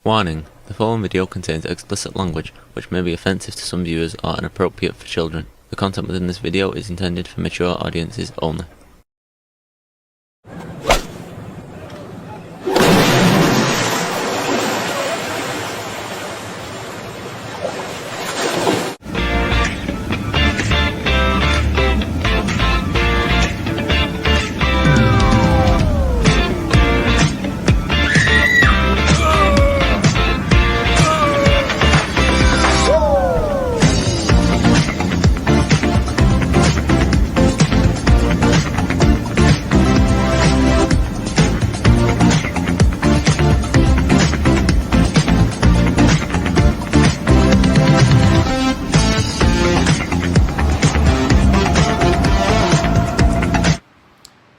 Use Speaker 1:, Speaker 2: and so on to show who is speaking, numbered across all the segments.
Speaker 1: Warning: the following video contains explicit language which may be offensive to some viewers or inappropriate for children. The content within this video is intended for mature audiences only.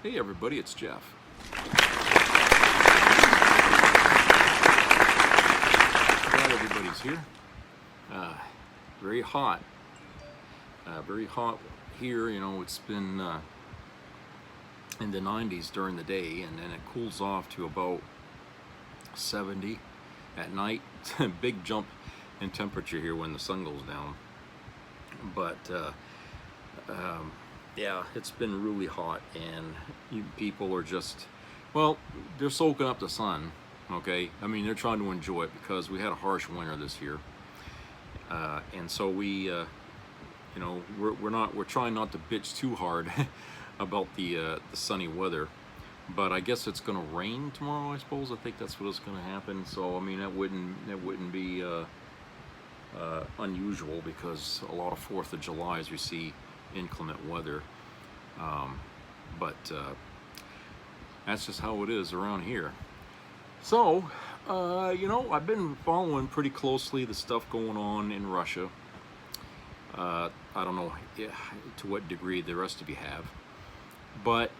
Speaker 2: Hey everybody, it's Jeff. Glad everybody's here. Very hot. Very hot here. You know, it's been in the 90s during the day, and then it cools off to about 70 at night. It's a big jump in temperature here when the sun goes down. But yeah, it's been really hot, and you people are just, well, they're soaking up the sun, okay? I mean, they're trying to enjoy it because we had a harsh winter this year. And so we, you know, we're trying not to bitch too hard about the sunny weather. But I guess it's gonna rain tomorrow, I suppose. I think that's what's gonna happen. So, I mean, that wouldn't be unusual, because a lot of 4th of July's we see inclement weather, but that's just how it is around here. So you know, I've been following pretty closely the stuff going on in Russia. I don't know to what degree the rest of you have, but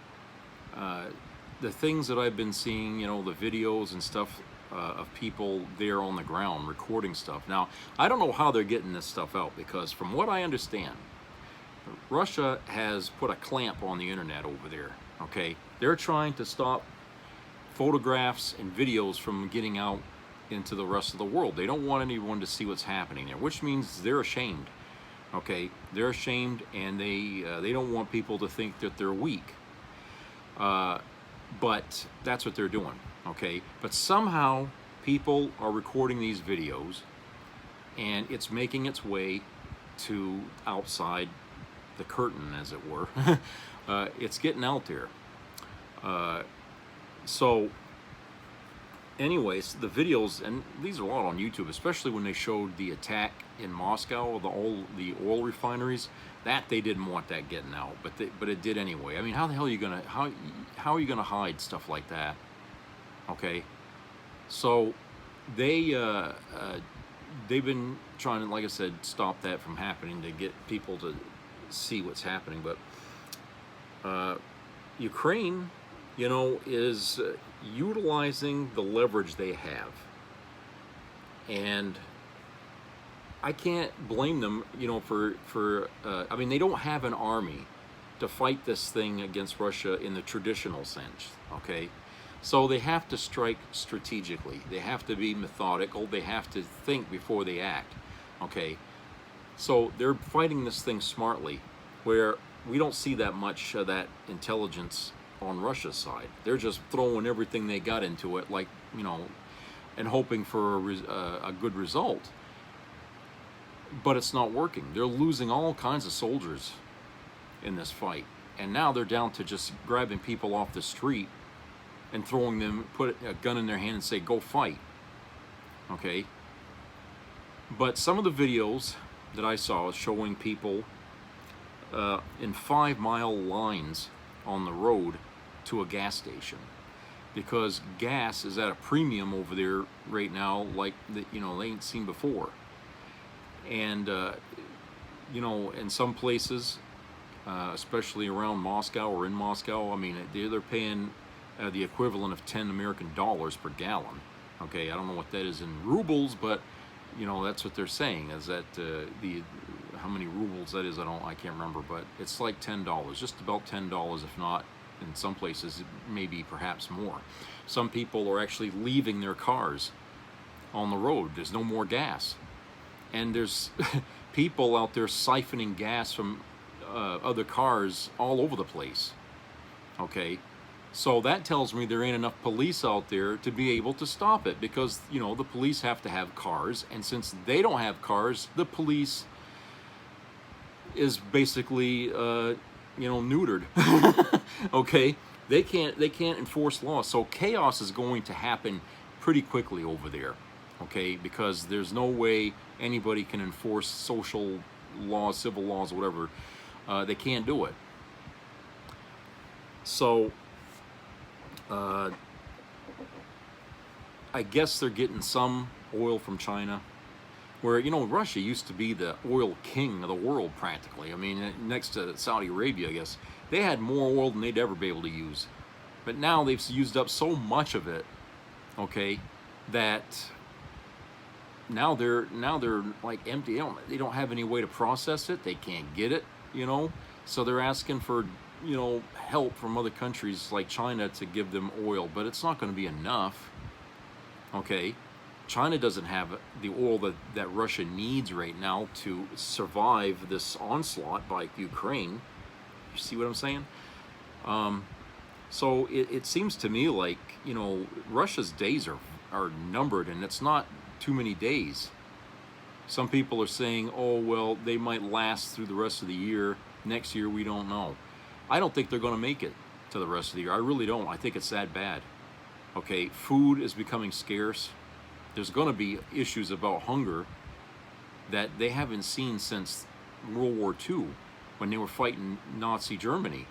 Speaker 2: the things that I've been seeing, you know, the videos and stuff of people there on the ground recording stuff. Now, I don't know how they're getting this stuff out, because from what I understand, Russia has put a clamp on the internet over there, okay? They're trying to stop photographs and videos from getting out into the rest of the world. They don't want anyone to see what's happening there, which means they're ashamed, okay? They're ashamed, and they don't want people to think that they're weak. But that's what they're doing, okay? But somehow people are recording these videos, and it's making its way to outside the curtain, as it were. It's getting out there. So anyways, the videos, and these are a lot on YouTube, especially when they showed the attack in Moscow, the oil refineries, that they didn't want that getting out, but it did anyway. I mean, how the hell are you gonna how are you gonna hide stuff like that? Okay, so they've been trying to, like I said, stop that from happening, to get people to see what's happening. But Ukraine, you know, is utilizing the leverage they have, and I can't blame them, you know, for I mean, they don't have an army to fight this thing against Russia in the traditional sense, okay? So they have to strike strategically. They have to be methodical. They have to think before they act, okay? So they're fighting this thing smartly, where we don't see that much of that intelligence on Russia's side. They're just throwing everything they got into it, like, you know, and hoping for a good result. But it's not working. They're losing all kinds of soldiers in this fight, and now they're down to just grabbing people off the street and throwing them, put a gun in their hand and say, go fight, okay? But some of the videos that I saw showing people in 5-mile lines on the road to a gas station, because gas is at a premium over there right now, like, you know, they ain't seen before. And you know, in some places, especially around Moscow or in Moscow, I mean, they're paying the equivalent of $10 American per gallon. Okay, I don't know what that is in rubles, but you know, that's what they're saying, is that how many rubles that is, I can't remember, but it's like $10, just about $10, if not, in some places maybe perhaps more. Some people are actually leaving their cars on the road. There's no more gas. And there's people out there siphoning gas from other cars all over the place. Okay, so that tells me there ain't enough police out there to be able to stop it, because you know the police have to have cars, and since they don't have cars, the police is basically neutered. Okay, they can't enforce law, so chaos is going to happen pretty quickly over there. Okay, because there's no way anybody can enforce social laws, civil laws, whatever. They can't do it. So I guess they're getting some oil from China, where, you know, Russia used to be the oil king of the world practically. I mean, next to Saudi Arabia, I guess. They had more oil than they'd ever be able to use. But now they've used up so much of it, okay, that now they're like empty. They don't have any way to process it. They can't get it, you know. So they're asking for, you know, help from other countries like China to give them oil, but it's not going to be enough. Okay, China doesn't have the oil that Russia needs right now to survive this onslaught by Ukraine. You see what I'm saying? So it seems to me like, you know, Russia's days are numbered, and it's not too many days. Some people are saying, oh, well, they might last through the rest of the year. Next year, we don't know. I don't think they're going to make it to the rest of the year. I really don't. I think it's that bad. Okay, food is becoming scarce. There's going to be issues about hunger that they haven't seen since World War II, when they were fighting Nazi Germany.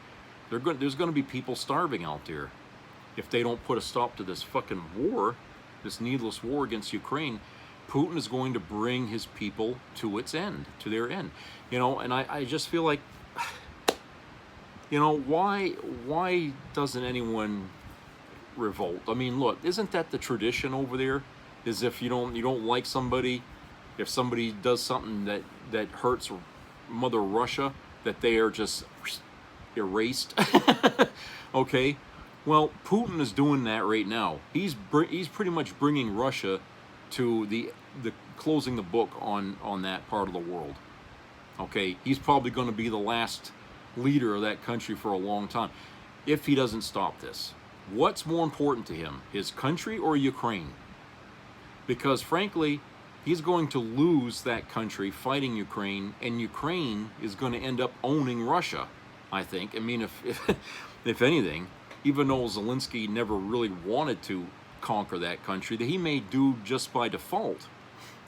Speaker 2: There's going to be people starving out there if they don't put a stop to this fucking war, this needless war against Ukraine. Putin is going to bring his people to its end, to their end. You know, and I just feel like, you know, why doesn't anyone revolt? I mean, look, isn't that the tradition over there? Is if you don't like somebody, if somebody does something that hurts Mother Russia, that they are just erased. Okay, well, Putin is doing that right now. He's pretty much bringing Russia to the closing the book on that part of the world. Okay, he's probably going to be the last leader of that country for a long time if he doesn't stop this. What's more important to him, his country or Ukraine? Because frankly, he's going to lose that country fighting Ukraine, and Ukraine is going to end up owning Russia, I think. I mean, if anything, even though Zelensky never really wanted to conquer that country, that he may do just by default,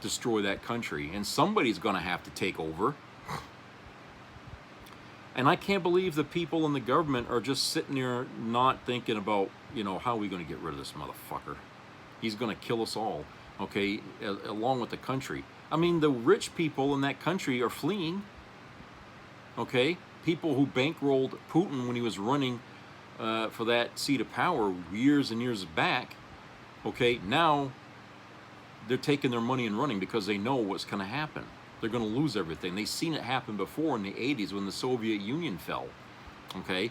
Speaker 2: destroy that country, and somebody's going to have to take over. And I can't believe the people in the government are just sitting there not thinking about, you know, how are we going to get rid of this motherfucker? He's going to kill us all, okay, along with the country. I mean, the rich people in that country are fleeing, okay? People who bankrolled Putin when he was running for that seat of power years and years back, okay, now they're taking their money and running because they know what's going to happen. They're going to lose everything. They've seen it happen before in the 80s when the Soviet Union fell, okay?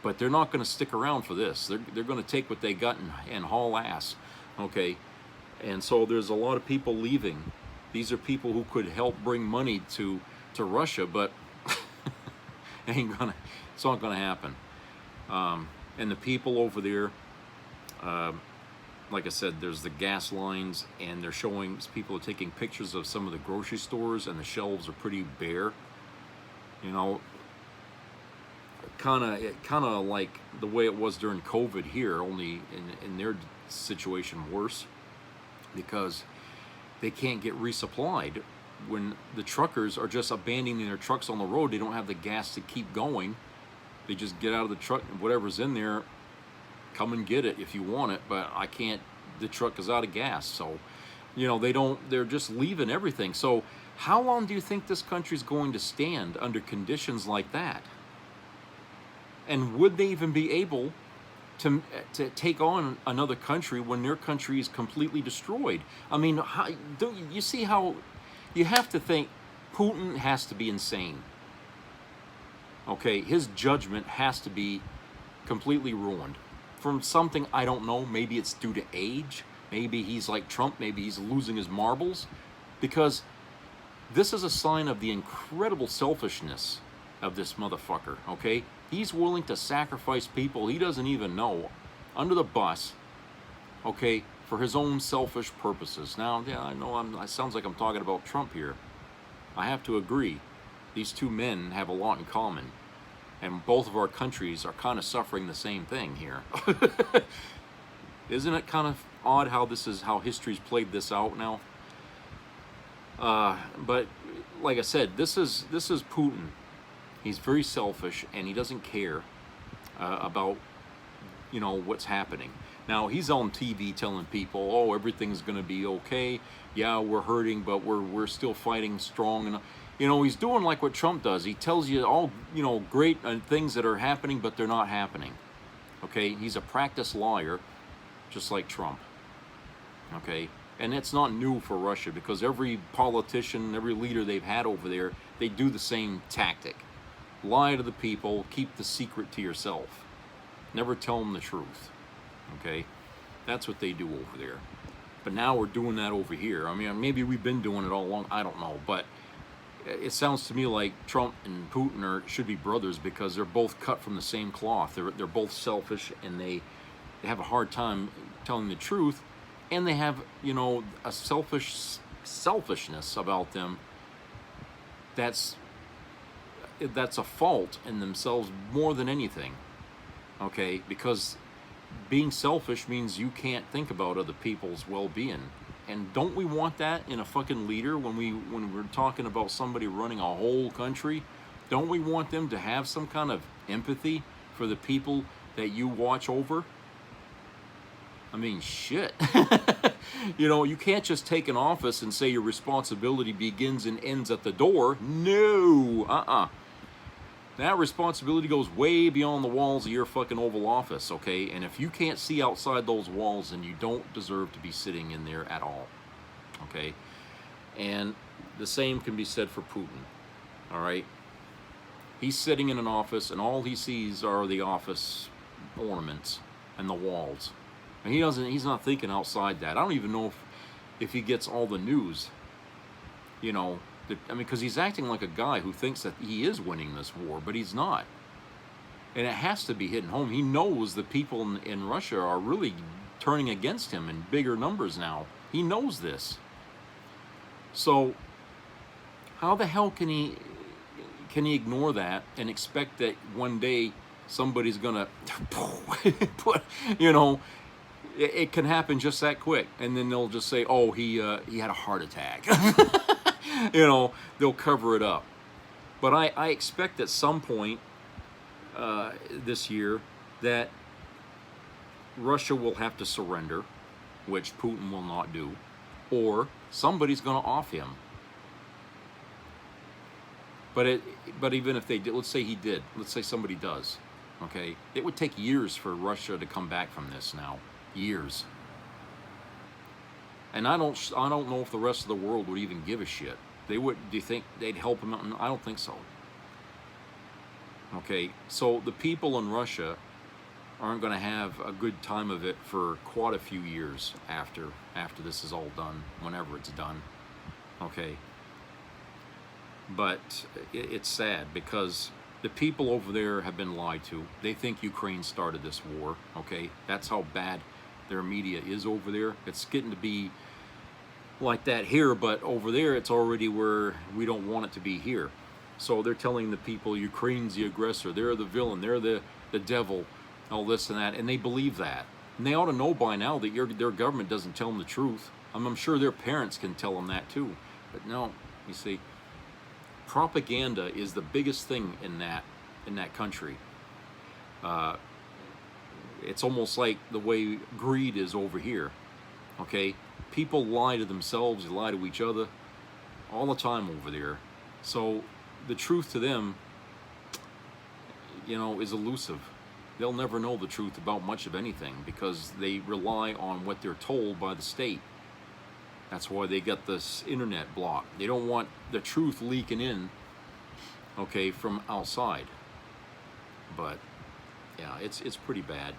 Speaker 2: But they're not going to stick around for this. They're going to take what they got and haul ass, okay? And so there's a lot of people leaving. These are people who could help bring money to Russia, but it's not going to happen. And the people over there, like I said, there's the gas lines, and they're showing, people are taking pictures of some of the grocery stores, and the shelves are pretty bare. You know, kind of like the way it was during COVID here, only in their situation worse, because they can't get resupplied. When the truckers are just abandoning their trucks on the road, they don't have the gas to keep going. They just get out of the truck, and whatever's in there, come and get it if you want it, but I can't, the truck is out of gas. So, you know, they're just leaving everything. So how long do you think this country's going to stand under conditions like that? And would they even be able to take on another country when their country is completely destroyed? I mean, don't you see how you have to think Putin has to be insane? Okay, his judgment has to be completely ruined from something, I don't know, maybe it's due to age, Maybe he's like Trump, maybe he's losing his marbles, because this is a sign of the incredible selfishness of this motherfucker, okay? He's willing to sacrifice people he doesn't even know under the bus, okay, for his own selfish purposes. Now, yeah, I know it sounds like I'm talking about Trump here. I have to agree. These two men have a lot in common, and both of our countries are kind of suffering the same thing here. Isn't it kind of odd how history's played this out now? But like I said, this is Putin. He's very selfish, and he doesn't care about what's happening. Now he's on TV telling people, "Oh, everything's going to be okay. Yeah, we're hurting, but we're still fighting strong." And he's doing like what Trump does. He tells you all great things that are happening, but they're not happening. Okay, he's a practiced liar, just like Trump. Okay, and it's not new for Russia, because every politician, every leader they've had over there, they do the same tactic: lie to the people, keep the secret to yourself, never tell them the truth. Okay, that's what they do over there. But now we're doing that over here. I mean, maybe we've been doing it all along. I don't know, but it sounds to me like Trump and Putin should be brothers, because they're both cut from the same cloth. They're both selfish, and they have a hard time telling the truth, and they have a selfishness about them that's a fault in themselves more than anything. Okay, because being selfish means you can't think about other people's well-being. And don't we want that in a fucking leader? When we're talking about somebody running a whole country, don't we want them to have some kind of empathy for the people that you watch over? I mean, shit. You can't just take an office and say your responsibility begins and ends at the door. No, That responsibility goes way beyond the walls of your fucking Oval Office, okay? And if you can't see outside those walls, then you don't deserve to be sitting in there at all, okay? And the same can be said for Putin, all right? He's sitting in an office, and all he sees are the office ornaments and the walls. And he's not thinking outside that. I don't even know if he gets all the news, because he's acting like a guy who thinks that he is winning this war, but he's not. And it has to be hitting home. He knows the people in Russia are really turning against him in bigger numbers now. He knows this. So how the hell can he ignore that and expect that one day somebody's gonna put, it can happen just that quick, and then they'll just say, "Oh, he had a heart attack." They'll cover it up. But I expect at some point this year that Russia will have to surrender, which Putin will not do, or somebody's going to off him. But even if they did, let's say he did, let's say somebody does, okay, it would take years for Russia to come back from this now, years. And I don't know if the rest of the world would even give a shit. They would. Do you think they'd help him out? I don't think so. Okay, so the people in Russia aren't going to have a good time of it for quite a few years after this is all done, whenever it's done. Okay. But it's sad, because the people over there have been lied to. They think Ukraine started this war. Okay, that's how bad their media is over there. It's getting to be like that here, but over there it's already where we don't want it to be here. So they're telling the people Ukraine's the aggressor, they're the villain, they're the devil, all this and that, and they believe that. And they ought to know by now that their government doesn't tell them the truth. I'm sure their parents can tell them that too. But no, you see, propaganda is the biggest thing in that country. It's almost like the way greed is over here. Okay, people lie to themselves, they lie to each other all the time over there. So the truth to them, is elusive. They'll never know the truth about much of anything, because they rely on what they're told by the state. That's why they got this internet block. They don't want the truth leaking in, okay, from outside. But yeah, it's pretty bad.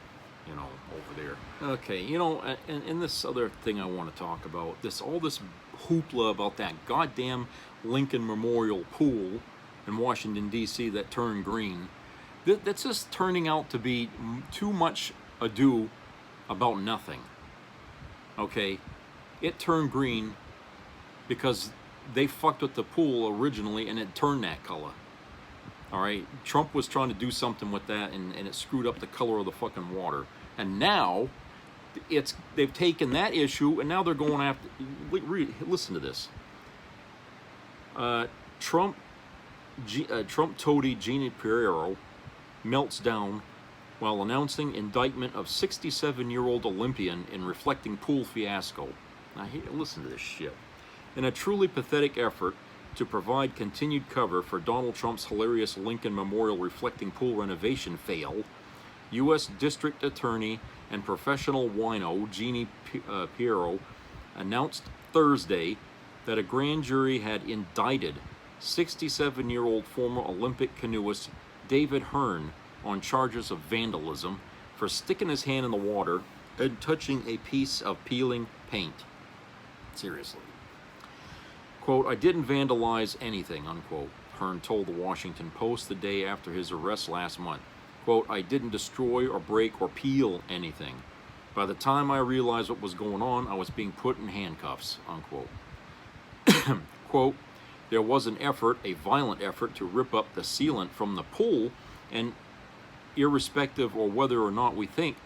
Speaker 2: you know, over there. Okay, you know, and this other thing I want to talk about, all this hoopla about that goddamn Lincoln Memorial pool in Washington D.C. that turned green. That's just turning out to be too much ado about nothing. Okay, it turned green because they fucked with the pool originally and it turned that color. All right, Trump was trying to do something with that and it screwed up the color of the fucking water. And now they've taken that issue and now they're going after. Listen to this. Trump toady Jeannie Pirro melts down while announcing indictment of 67-year-old Olympian in reflecting pool fiasco. Now, listen to this shit. In a truly pathetic effort to provide continued cover for Donald Trump's hilarious Lincoln Memorial reflecting pool renovation fail, U.S. District Attorney and professional wino Jeannie Pirro announced Thursday that a grand jury had indicted 67-year-old former Olympic canoeist David Hearn on charges of vandalism for sticking his hand in the water and touching a piece of peeling paint. Seriously. Quote, "I didn't vandalize anything," unquote, Hearn told the Washington Post the day after his arrest last month. Quote, "I didn't destroy or break or peel anything. By the time I realized what was going on, I was being put in handcuffs," unquote. Quote, "There was an effort, a violent effort, to rip up the sealant from the pool, and irrespective or whether or not we think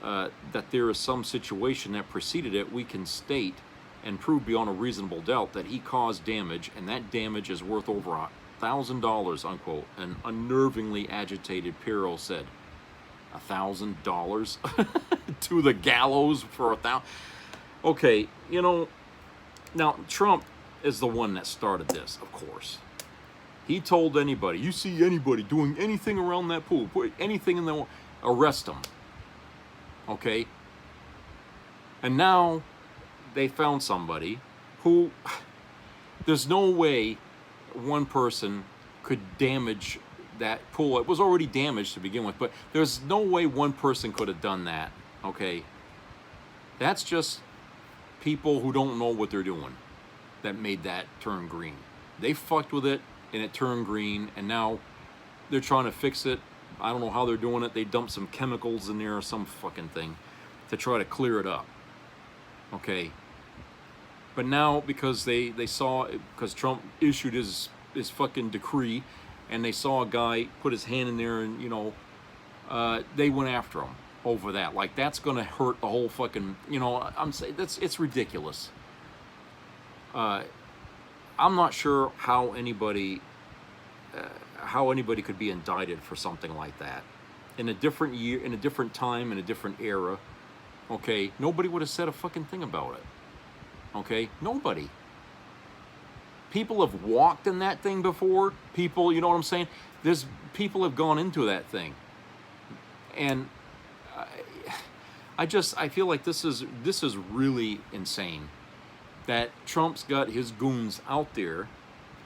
Speaker 2: that there is some situation that preceded it, we can state and prove beyond a reasonable doubt that he caused damage, and that damage is worth over $1,000, unquote," an unnervingly agitated Pirro said. $1,000 to the gallows for $1,000. Okay, you know, now Trump is the one that started this, of course. He told anybody, you see anybody doing anything around that pool, put anything in there, arrest them. Okay? And now they found somebody who, there's no way one person could damage that pool. It was already damaged to begin with, but there's no way one person could have done that. Okay? That's just people who don't know what they're doing that made that turn green. They fucked with it and it turned green, and now they're trying to fix it. I don't know how they're doing it. They dumped some chemicals in there or some fucking thing to try to clear it up. Okay? But now, because they saw, because Trump issued his fucking decree, and they saw a guy put his hand in there and, you know, they went after him over that. Like, that's going to hurt the whole fucking, you know, I'm saying, it's ridiculous. I'm not sure how anybody could be indicted for something like that. In a different year, in a different time, in a different era, okay, nobody would have said a fucking thing about it. Okay, nobody. People have walked in that thing before. People, you know what I'm saying? People have gone into that thing, and I feel like this is really insane. That Trump's got his goons out there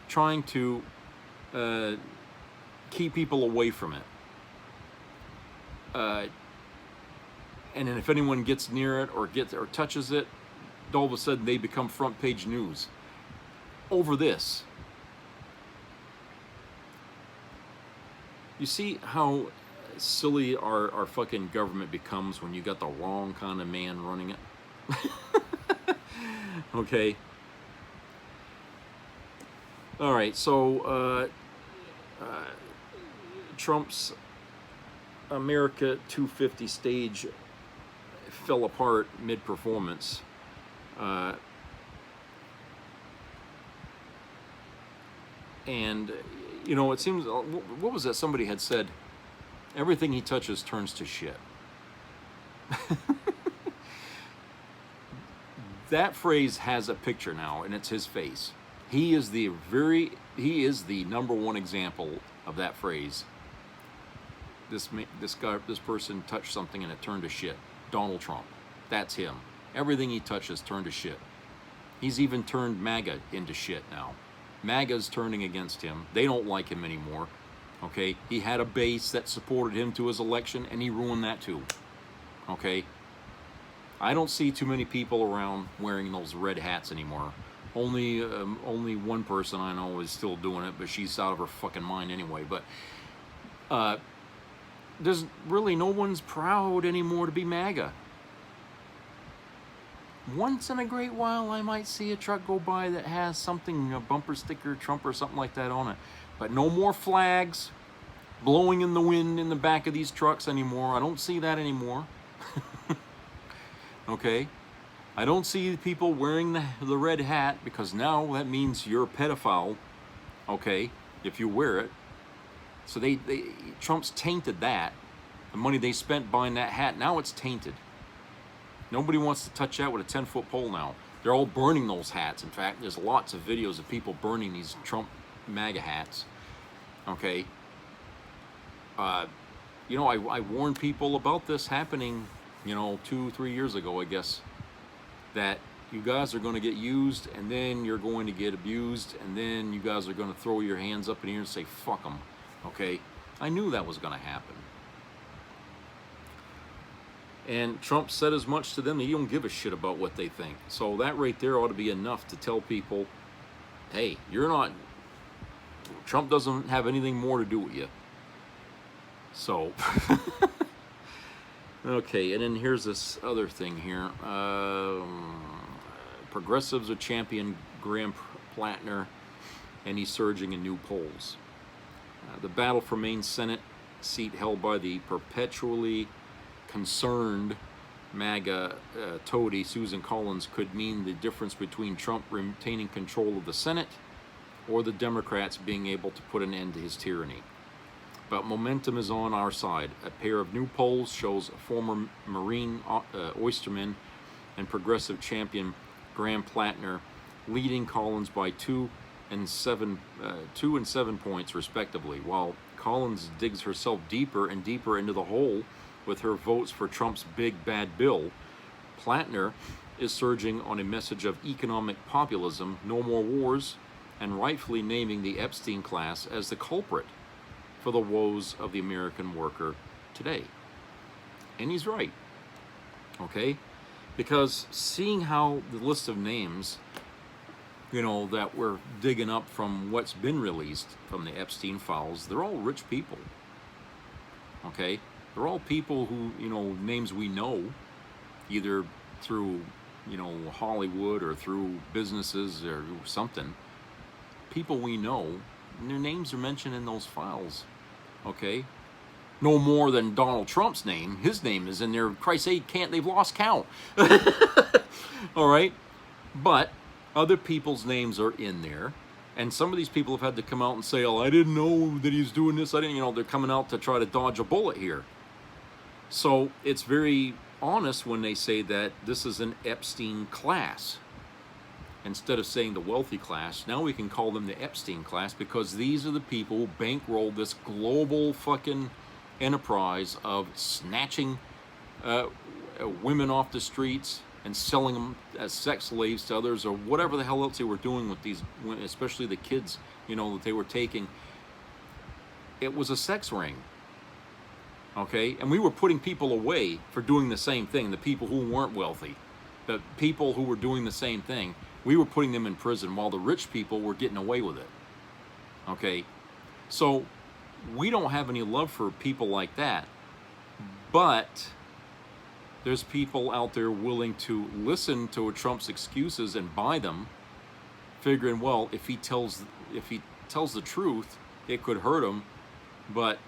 Speaker 2: trying to keep people away from it. And then if anyone gets near it or touches it, all of a sudden they become front page news over this. You see how silly our fucking government becomes when you got the wrong kind of man running it? Okay. All right, so Trump's America 250 stage fell apart mid-performance. And, you know, it seems, what was that somebody had said? Everything he touches turns to shit. That phrase has a picture now, and it's his face. He is the number one example of that phrase. This person touched something and it turned to shit. Donald Trump. That's him. Everything he touches turned to shit. He's even turned MAGA into shit now. MAGA's turning against him. They don't like him anymore. Okay? He had a base that supported him to his election, and he ruined that too. Okay? I don't see too many people around wearing those red hats anymore. Only one person I know is still doing it, but she's out of her fucking mind anyway. But there's really no one's proud anymore to be MAGA. Once in a great while, I might see a truck go by that has something, a bumper sticker, Trump or something like that on it. But no more flags blowing in the wind in the back of these trucks anymore. I don't see that anymore. Okay? I don't see people wearing the red hat, because now that means you're a pedophile, okay, if you wear it. So Trump's tainted that. The money they spent buying that hat, now it's tainted. Nobody wants to touch that with a 10-foot pole now. They're all burning those hats. In fact, there's lots of videos of people burning these Trump MAGA hats. Okay? You know, I warned people about this happening, you know, 2-3 years ago, I guess, that you guys are going to get used, and then you're going to get abused, and then you guys are going to throw your hands up in the air and say, fuck them. Okay? I knew that was going to happen. And Trump said as much to them that he don't give a shit about what they think. So that right there ought to be enough to tell people, hey, you're not, Trump doesn't have anything more to do with you. So, okay, and then here's this other thing here. Progressives are champion Graham Plattner, and he's surging in new polls. The battle for Maine Senate seat held by the perpetually concerned MAGA toady Susan Collins could mean the difference between Trump retaining control of the Senate or the Democrats being able to put an end to his tyranny. But momentum is on our side. A pair of new polls shows former Marine oysterman and progressive champion Graham Plattner leading Collins by 2 and 7 points respectively, while Collins digs herself deeper and deeper into the hole with her votes for Trump's big bad bill. Plattner is surging on a message of economic populism, no more wars, and rightfully naming the Epstein class as the culprit for the woes of the American worker today. And he's right, okay? Because seeing how the list of names, you know, that we're digging up from what's been released from the Epstein files, they're all rich people, okay? They're all people who, you know, names we know, either through, you know, Hollywood or through businesses or something. People we know, and their names are mentioned in those files, okay? No more than Donald Trump's name. His name is in there. Christ's sake, they've lost count. All right? But other people's names are in there. And some of these people have had to come out and say, oh, I didn't know that he's doing this. I didn't, you know, they're coming out to try to dodge a bullet here. So it's very honest when they say that this is an Epstein class. Instead of saying the wealthy class, now we can call them the Epstein class, because these are the people who bankrolled this global fucking enterprise of snatching women off the streets and selling them as sex slaves to others, or whatever the hell else they were doing with these, especially the kids, you know, that they were taking. It was a sex ring, okay? And we were putting people away for doing the same thing, the people who weren't wealthy, the people who were doing the same thing. We were putting them in prison while the rich people were getting away with it, okay? So we don't have any love for people like that, but there's people out there willing to listen to Trump's excuses and buy them, figuring, well, if he tells the truth, it could hurt him, but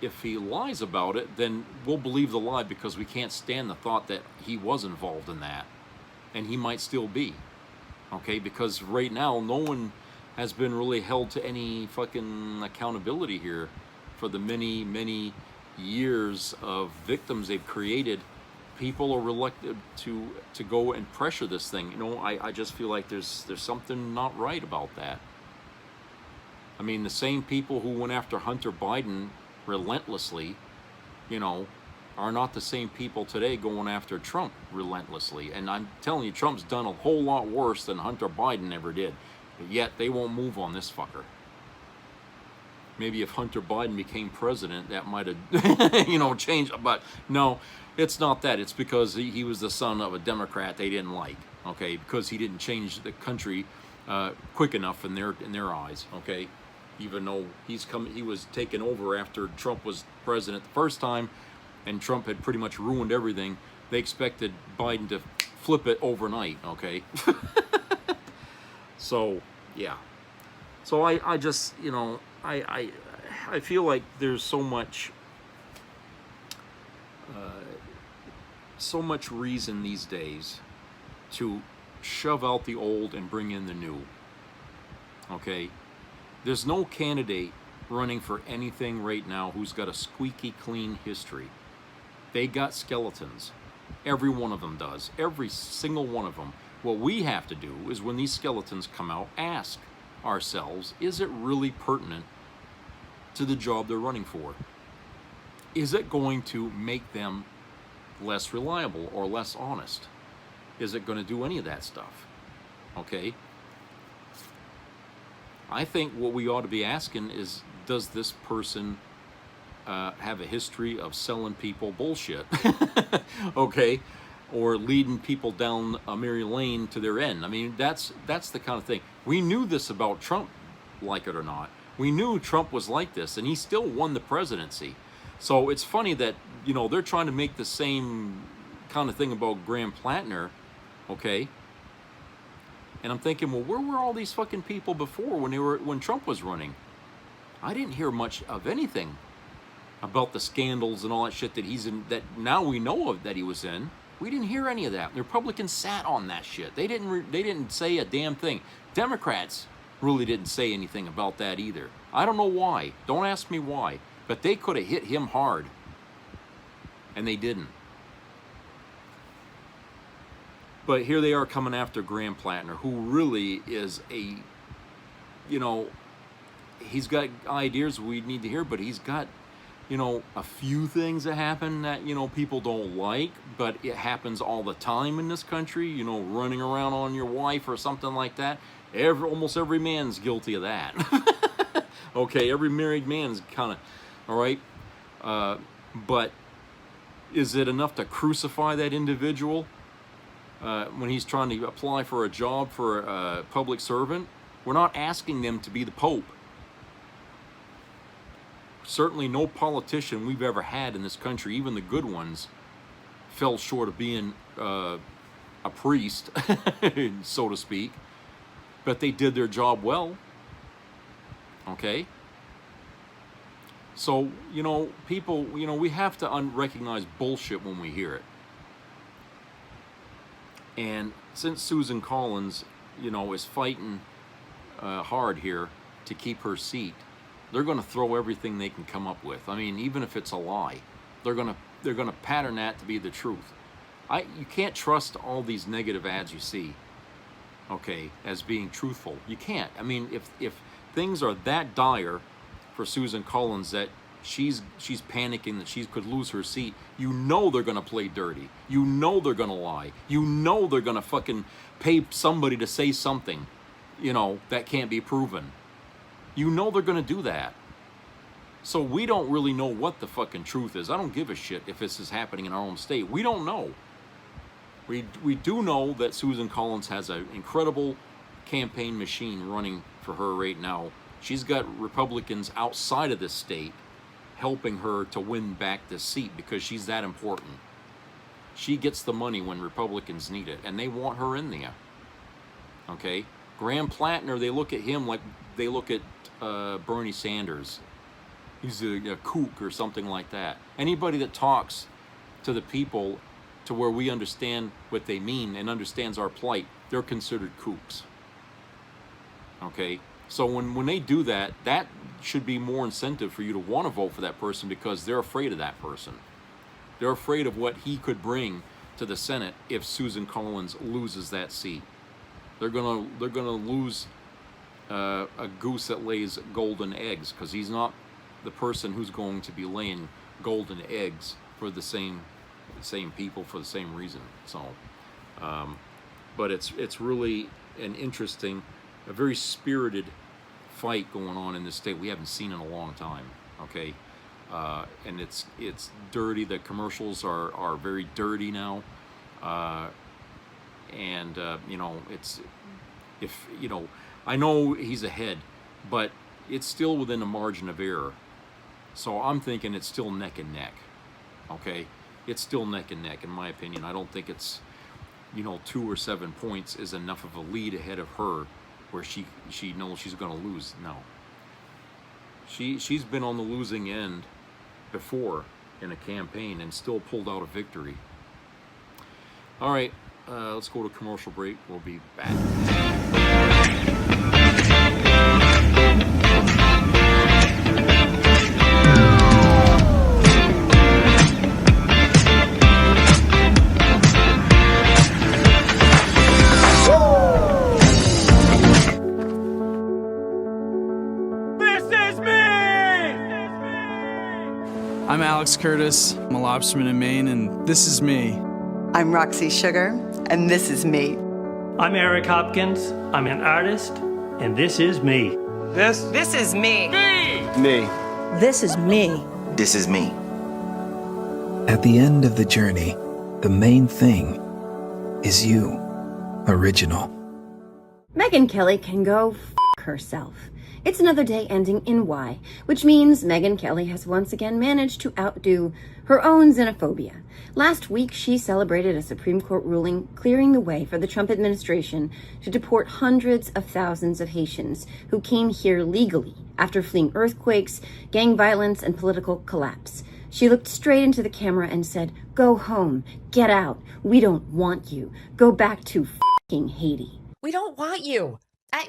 Speaker 2: if he lies about it, then we'll believe the lie, because we can't stand the thought that he was involved in that, and he might still be, okay? Because right now, no one has been really held to any fucking accountability here for the many, many years of victims they've created. People are reluctant to go and pressure this thing. You know, I just feel like there's something not right about that. I mean, the same people who went after Hunter Biden relentlessly, you know, are not the same people today going after Trump relentlessly. And I'm telling you, Trump's done a whole lot worse than Hunter Biden ever did. But yet they won't move on this fucker. maybe if Hunter Biden became president, that might have, you know, changed. But no, it's not that. It's because he was the son of a Democrat they didn't like. Okay, because he didn't change the country quick enough in their eyes. Okay, even though he was taken over after Trump was president the first time, and Trump had pretty much ruined everything. They expected Biden to flip it overnight. Okay, so yeah. So I just, you know, I feel like there's so much reason these days to shove out the old and bring in the new. Okay? There's no candidate running for anything right now who's got a squeaky clean history. They got skeletons. Every one of them does. Every single one of them. What we have to do is when these skeletons come out, ask ourselves, is it really pertinent to the job they're running for? Is it going to make them less reliable or less honest? Is it going to do any of that stuff? Okay? I think what we ought to be asking is, does this person have a history of selling people bullshit? Okay? Or leading people down a merry lane to their end. I mean, that's the kind of thing. We knew this about Trump, like it or not. We knew Trump was like this, and he still won the presidency. So it's funny that, you know, they're trying to make the same kind of thing about Graham Plattner, okay? And I'm thinking, well, where were all these fucking people before when Trump was running? I didn't hear much of anything about the scandals and all that shit that he's in, that now we know of that he was in. We didn't hear any of that. The Republicans sat on that shit. They didn't say a damn thing. Democrats really didn't say anything about that either. I don't know why. Don't ask me why. But they could have hit him hard. And they didn't. But here they are coming after Graham Plattner, who really is a, you know, he's got ideas we need to hear, but he's got, you know, a few things that happen that, you know, people don't like, but it happens all the time in this country, you know, running around on your wife or something like that. Almost every man's guilty of that. Okay, every married man's kind of, all right? But is it enough to crucify that individual when he's trying to apply for a job for a public servant? We're not asking them to be the Pope. Certainly no politician we've ever had in this country, even the good ones, fell short of being a priest, so to speak. But they did their job well. Okay? So, you know, people, you know, we have to recognize bullshit when we hear it. And since Susan Collins, you know, is fighting hard here to keep her seat, they're going to throw everything they can come up with. I mean, even if it's a lie, they're going to pattern that to be the truth. You can't trust all these negative ads you see, okay, as being truthful. You can't. I mean, if things are that dire for Susan Collins that she's panicking that she could lose her seat, you know they're going to play dirty. You know they're going to lie. You know they're going to fucking pay somebody to say something, you know, that can't be proven. You know they're going to do that. So we don't really know what the fucking truth is. I don't give a shit if this is happening in our own state. We don't know. We do know that Susan Collins has an incredible campaign machine running for her right now. She's got Republicans outside of this state helping her to win back this seat because she's that important. She gets the money when Republicans need it, and they want her in there. Okay? Graham Plattner, they look at him like they look at Bernie Sanders. He's a kook or something like that. Anybody that talks to the people to where we understand what they mean and understands our plight, they're considered kooks. Okay? So when they do that, that should be more incentive for you to want to vote for that person because they're afraid of that person. They're afraid of what he could bring to the Senate if Susan Collins loses that seat. They're gonna lose a goose that lays golden eggs because he's not the person who's going to be laying golden eggs for the same people for the same reason. So, but it's really an interesting, a very spirited fight going on in this state we haven't seen in a long time. Okay, and it's dirty. The commercials are very dirty now, and you know, it's, if you know, I know he's ahead, but it's still within a margin of error. So I'm thinking it's still neck and neck. Okay, it's still neck and neck in my opinion. I don't think it's, you know, 2 or 7 points is enough of a lead ahead of her where she knows she's going to lose. No. She's been on the losing end before in a campaign and still pulled out a victory. All right, let's go to commercial break. We'll be back.
Speaker 3: I'm Alex Curtis. I'm a lobsterman in Maine, and this is me.
Speaker 4: I'm Roxy Sugar, and this is me.
Speaker 5: I'm Eric Hopkins. I'm an artist, and this is me.
Speaker 6: This is me.
Speaker 3: Me.
Speaker 7: This is me.
Speaker 6: This is me.
Speaker 8: At the end of the journey, the main thing is you. Original.
Speaker 9: Megyn Kelly can go f*** herself. It's another day ending in Y, which means Megyn Kelly has once again managed to outdo her own xenophobia. Last week, she celebrated a Supreme Court ruling clearing the way for the Trump administration to deport hundreds of thousands of Haitians who came here legally after fleeing earthquakes, gang violence, and political collapse. She looked straight into the camera and said, "Go home, get out, we don't want you, go back to f***ing Haiti."
Speaker 10: We don't want you.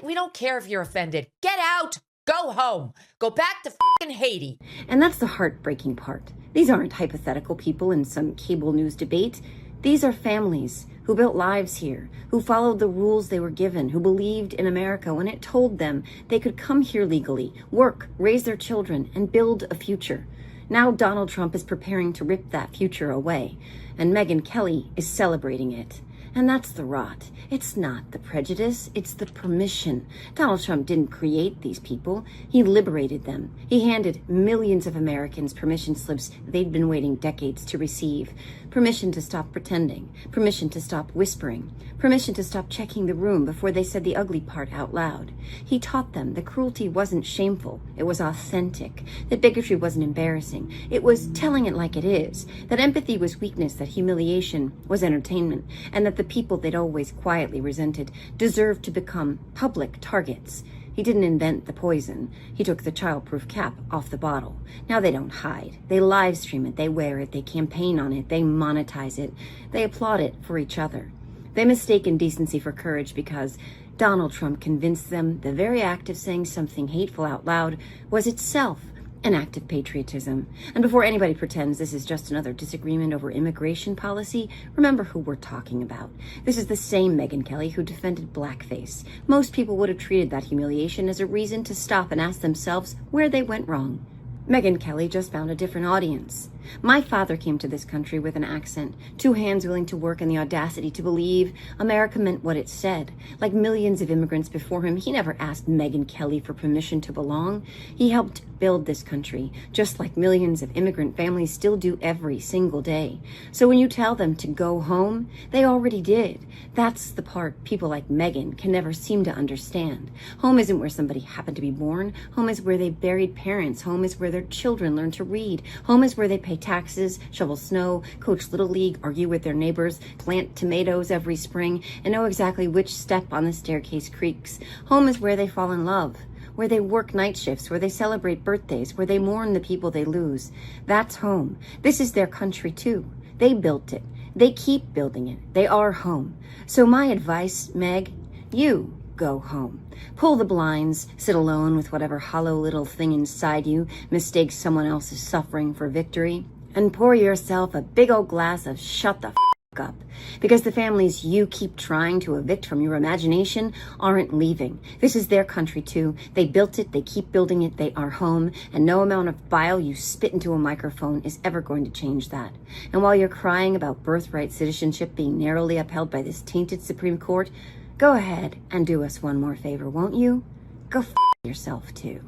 Speaker 10: We don't care if you're offended. Get out. Go home. Go back to fucking Haiti.
Speaker 9: And that's the heartbreaking part. These aren't hypothetical people in some cable news debate. These are families who built lives here, who followed the rules they were given, who believed in America when it told them they could come here legally, work, raise their children, and build a future. Now Donald Trump is preparing to rip that future away, and Megyn Kelly is celebrating it. And that's the rot. It's not the prejudice, it's the permission. Donald Trump didn't create these people. He liberated them. He handed millions of Americans permission slips they'd been waiting decades to receive. Permission to stop pretending. Permission to stop whispering. Permission to stop checking the room before they said the ugly part out loud. He taught them that cruelty wasn't shameful. It was authentic. That bigotry wasn't embarrassing. It was telling it like it is. That empathy was weakness. That humiliation was entertainment. And that the people they'd always quietly resented deserved to become public targets. He didn't invent the poison. He took the childproof cap off the bottle. Now they don't hide. They live stream it. They wear it. They campaign on it. They monetize it. They applaud it for each other. They mistake indecency for courage because Donald Trump convinced them the very act of saying something hateful out loud was itself an act of patriotism. And before anybody pretends this is just another disagreement over immigration policy, remember who we're talking about. This is the same Megyn Kelly who defended blackface. Most people would have treated that humiliation as a reason to stop and ask themselves where they went wrong. Megyn Kelly just found a different audience. My father came to this country with an accent, 2 hands willing to work and the audacity to believe America meant what it said. Like millions of immigrants before him, he never asked Megyn Kelly for permission to belong. He helped build this country, just like millions of immigrant families still do every single day. So when you tell them to go home, they already did. That's the part people like Megyn can never seem to understand. Home isn't where somebody happened to be born. Home is where they buried parents. Home is where their children learn to read. Home is where they pay taxes, shovel snow, coach Little League, argue with their neighbors, plant tomatoes every spring, and know exactly which step on the staircase creaks. Home is where they fall in love, where they work night shifts, where they celebrate birthdays, where they mourn the people they lose. That's home. This is their country too. They built it. They keep building it. They are home. So my advice, Meg, you go home. Pull the blinds, sit alone with whatever hollow little thing inside you mistakes someone else's suffering for victory, and pour yourself a big old glass of shut the f*** up. Because the families you keep trying to evict from your imagination aren't leaving. This is their country too. They built it, they keep building it, they are home, and no amount of bile you spit into a microphone is ever going to change that. And while you're crying about birthright citizenship being narrowly upheld by this tainted Supreme Court, go ahead and do us one more favor, won't you? Go f yourself too.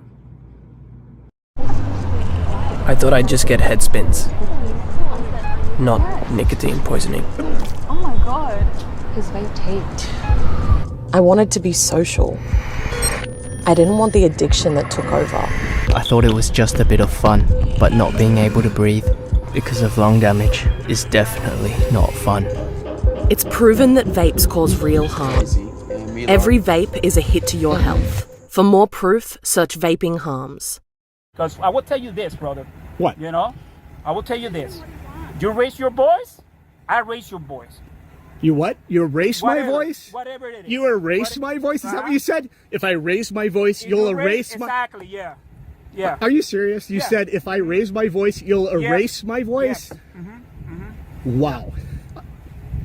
Speaker 7: I thought I'd just get head spins, not nicotine poisoning.
Speaker 11: Oh my god. His vape taped. I wanted to be social. I didn't want the addiction that took over.
Speaker 7: I thought it was just a bit of fun, but not being able to breathe because of lung damage is definitely not fun.
Speaker 11: It's proven that vapes cause real harm. Every vape is a hit to your health. For more proof, search vaping harms.
Speaker 12: Because I will tell you this, brother.
Speaker 13: What?
Speaker 12: You know, I will tell you this. You raise your voice, I raise your voice.
Speaker 13: You what? You erase my voice?
Speaker 12: Whatever it is.
Speaker 13: You erase my voice? Is that what you said? If I raise my voice, you'll erase my...
Speaker 12: Exactly, yeah. Yeah.
Speaker 13: Are you serious? You said if I raise my voice, you'll erase my voice?
Speaker 12: Yes.
Speaker 13: Wow.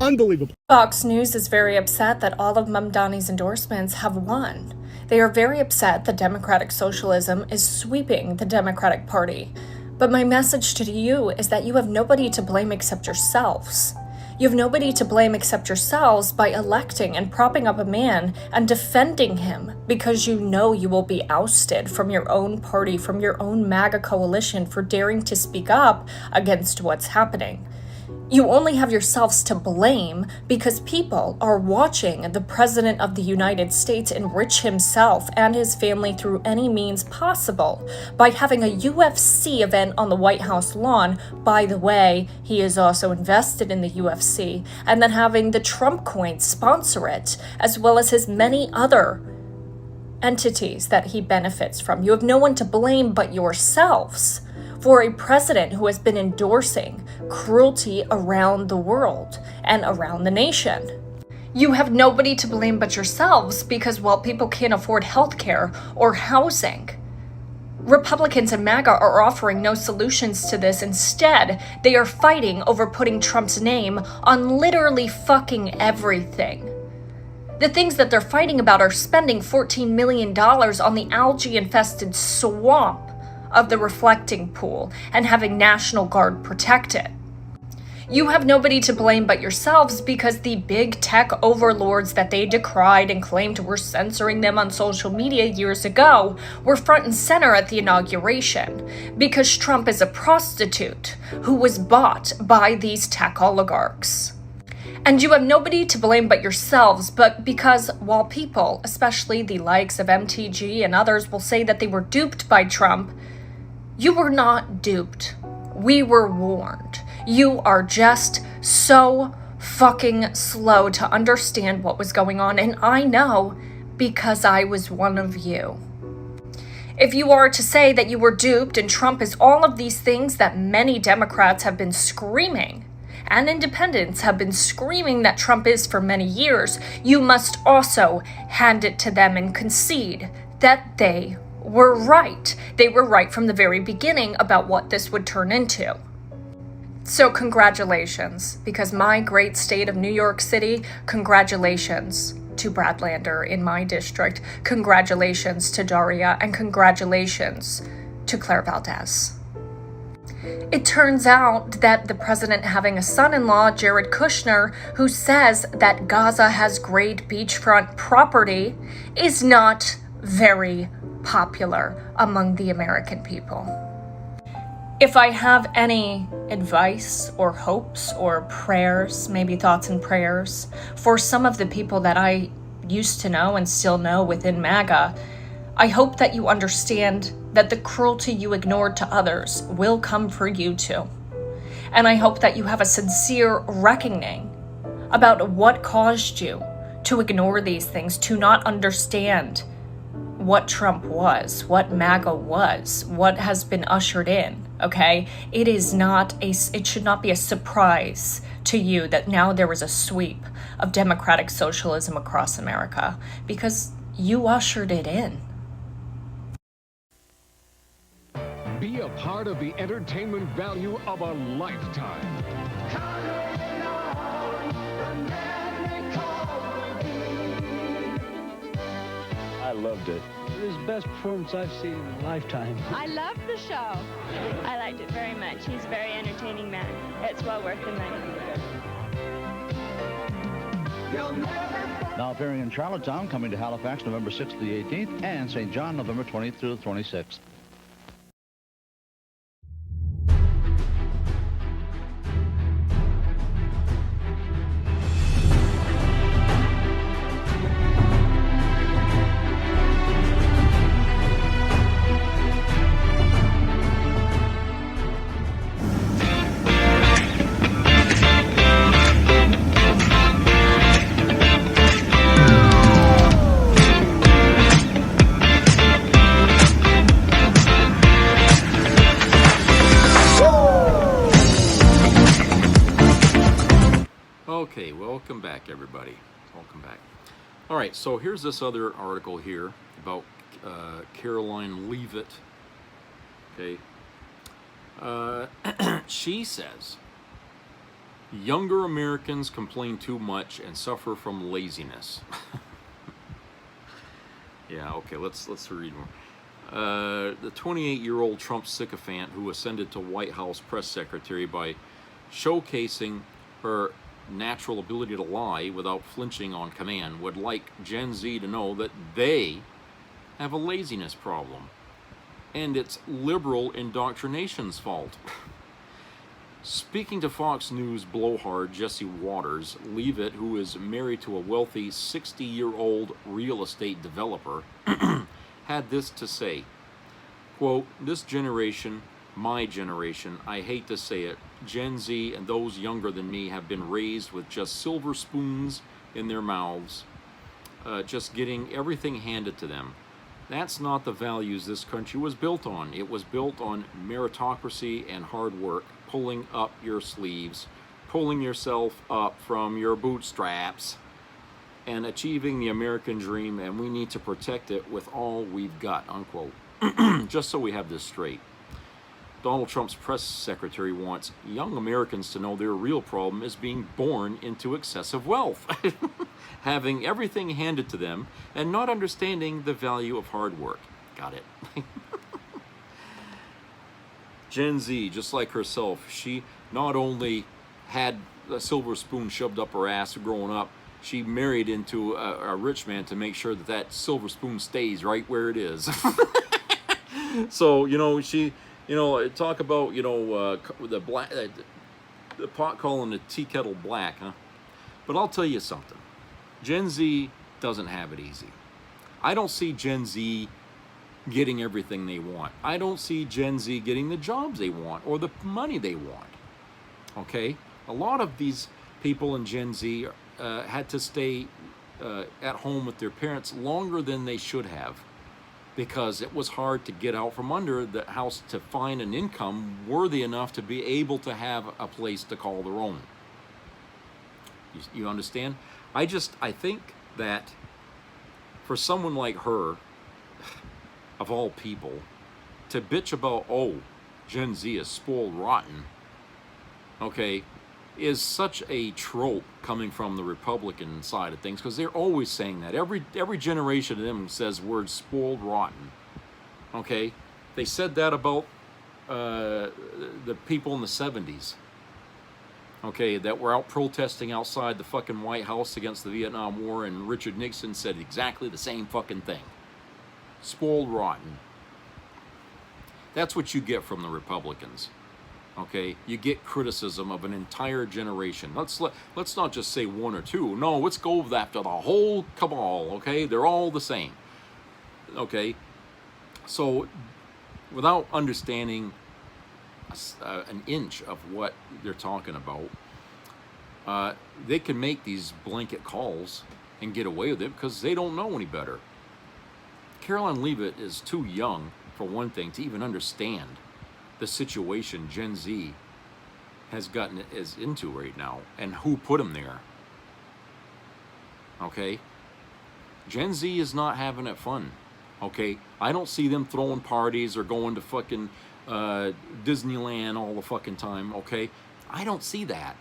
Speaker 13: Unbelievable.
Speaker 14: Fox News is very upset that all of Mamdani's endorsements have won. They are very upset that democratic socialism is sweeping the Democratic Party. But my message to you is that you have nobody to blame except yourselves. You have nobody to blame except yourselves by electing and propping up a man and defending him because you know you will be ousted from your own party, from your own MAGA coalition for daring to speak up against what's happening. You only have yourselves to blame because people are watching the President of the United States enrich himself and his family through any means possible by having a UFC event on the White House lawn. By the way, he is also invested in the UFC, and then having the Trump coin sponsor it, as well as his many other entities that he benefits from. You have no one to blame but yourselves for a president who has been endorsing cruelty around the world and around the nation. You have nobody to blame but yourselves because, well, people can't afford healthcare or housing. Republicans and MAGA are offering no solutions to this. Instead, they are fighting over putting Trump's name on literally fucking everything. The things that they're fighting about are spending $14 million on the algae-infested swamp of the reflecting pool and having National Guard protect it. You have nobody to blame but yourselves because the big tech overlords that they decried and claimed were censoring them on social media years ago were front and center at the inauguration because Trump is a prostitute who was bought by these tech oligarchs. And you have nobody to blame but yourselves, but because while people, especially the likes of MTG and others, will say that they were duped by Trump, you were not duped. We were warned. You are just so fucking slow to understand what was going on, and I know because I was one of you. If you are to say that you were duped and Trump is all of these things that many Democrats have been screaming, and independents have been screaming that Trump is for many years, you must also hand it to them and concede that they were right. They were right from the very beginning about what this would turn into. So congratulations, because my great state of New York City, congratulations to Brad Lander in my district, congratulations to Daria, and congratulations to Claire Valdez. It turns out that the president having a son-in-law, Jared Kushner, who says that Gaza has great beachfront property, is not very popular among the American people. If I have any advice or hopes or prayers, maybe thoughts and prayers, for some of the people that I used to know and still know within MAGA, I hope that you understand that the cruelty you ignored to others will come for you too. And I hope that you have a sincere reckoning about what caused you to ignore these things, to not understand what Trump was, what MAGA was, what has been ushered in, okay? It should not be a surprise to you that now there is a sweep of democratic socialism across America, because you ushered it in.
Speaker 15: Be a part of the entertainment value of a lifetime.
Speaker 16: I loved it. It was the best performance I've seen in a lifetime.
Speaker 17: I loved the show. I liked it very much. He's a very entertaining man. It's well worth the money.
Speaker 18: Now appearing in Charlottetown, coming to Halifax November 6th to the 18th, and St. John November 20th through the 26th.
Speaker 2: Okay, welcome back, everybody. Welcome back. All right, so here's this other article here about Caroline Leavitt. Okay. She says, younger Americans complain too much and suffer from laziness. Yeah, okay, let's read more. The 28-year-old Trump sycophant who ascended to White House press secretary by showcasing her natural ability to lie without flinching on command would like Gen Z to know that they have a laziness problem, and it's liberal indoctrination's fault. Speaking to Fox News blowhard Jesse Waters, Leavitt, who is married to a wealthy 60-year-old real estate developer, had this to say, quote, "This generation, my generation, I hate to say it, Gen Z and those younger than me have been raised with just silver spoons in their mouths, just getting everything handed to them. That's not the values this country was built on. It was built on meritocracy and hard work, pulling up your sleeves, pulling yourself up from your bootstraps, and achieving the American dream, and we need to protect it with all we've got," unquote. Just so we have this straight, Donald Trump's press secretary wants young Americans to know their real problem is being born into excessive wealth, having everything handed to them, and not understanding the value of hard work. Got it. Gen Z, just like herself, she not only had a silver spoon shoved up her ass growing up, she married into a rich man to make sure that that silver spoon stays right where it is. So, you know, she... You know, talk about, you know, the pot calling the tea kettle black, huh? But I'll tell you something. Gen Z doesn't have it easy. I don't see Gen Z getting everything they want. I don't see Gen Z getting the jobs they want or the money they want. Okay? A lot of these people in Gen Z had to stay at home with their parents longer than they should have, because it was hard to get out from under the house to find an income worthy enough to be able to have a place to call their own. You understand? I think that for someone like her, of all people, to bitch about, oh, Gen Z is spoiled rotten, okay, is such a trope coming from the Republican side of things, because they're always saying that. Every generation of them says word spoiled rotten. Okay? They said that about the people in the 70s. Okay, that were out protesting outside the fucking White House against the Vietnam War, and Richard Nixon said exactly the same fucking thing. Spoiled rotten. That's what you get from the Republicans. Okay, you get criticism of an entire generation. Let's not just say one or two. No, let's go after the whole cabal. Okay, they're all the same. Okay, so without understanding an inch of what they're talking about, they can make these blanket calls and get away with it because they don't know any better. Caroline Leavitt is too young, for one thing, to even understand the situation Gen Z is into right now, and who put them there. Okay, Gen Z is not having it fun. Okay, I don't see them throwing parties or going to fucking Disneyland all the fucking time. Okay, I don't see that,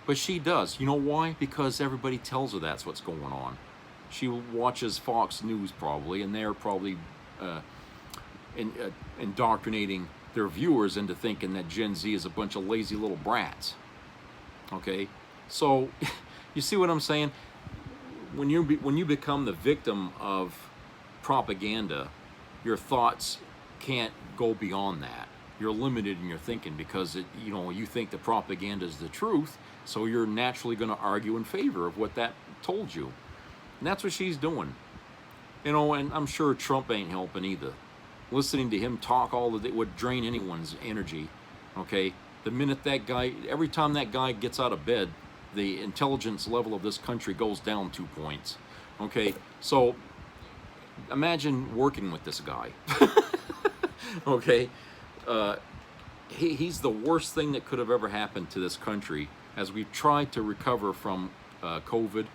Speaker 2: but she does. You know why? Because everybody tells her that's what's going on. She watches Fox News probably, and they're probably indoctrinating their viewers into thinking that Gen Z is a bunch of lazy little brats. Okay, so you see what I'm saying? when you become the victim of propaganda, your thoughts can't go beyond that. You're limited in your thinking because you think the propaganda is the truth, so you're naturally going to argue in favor of what that told you. And that's what she's doing. And I'm sure Trump ain't helping either. Listening to him talk all of it would drain anyone's energy. Okay? The minute that guy, every time that guy gets out of bed, the intelligence level of this country goes down 2 points. Okay? So imagine working with this guy. Okay? He's the worst thing that could have ever happened to this country as we tried to recover from COVID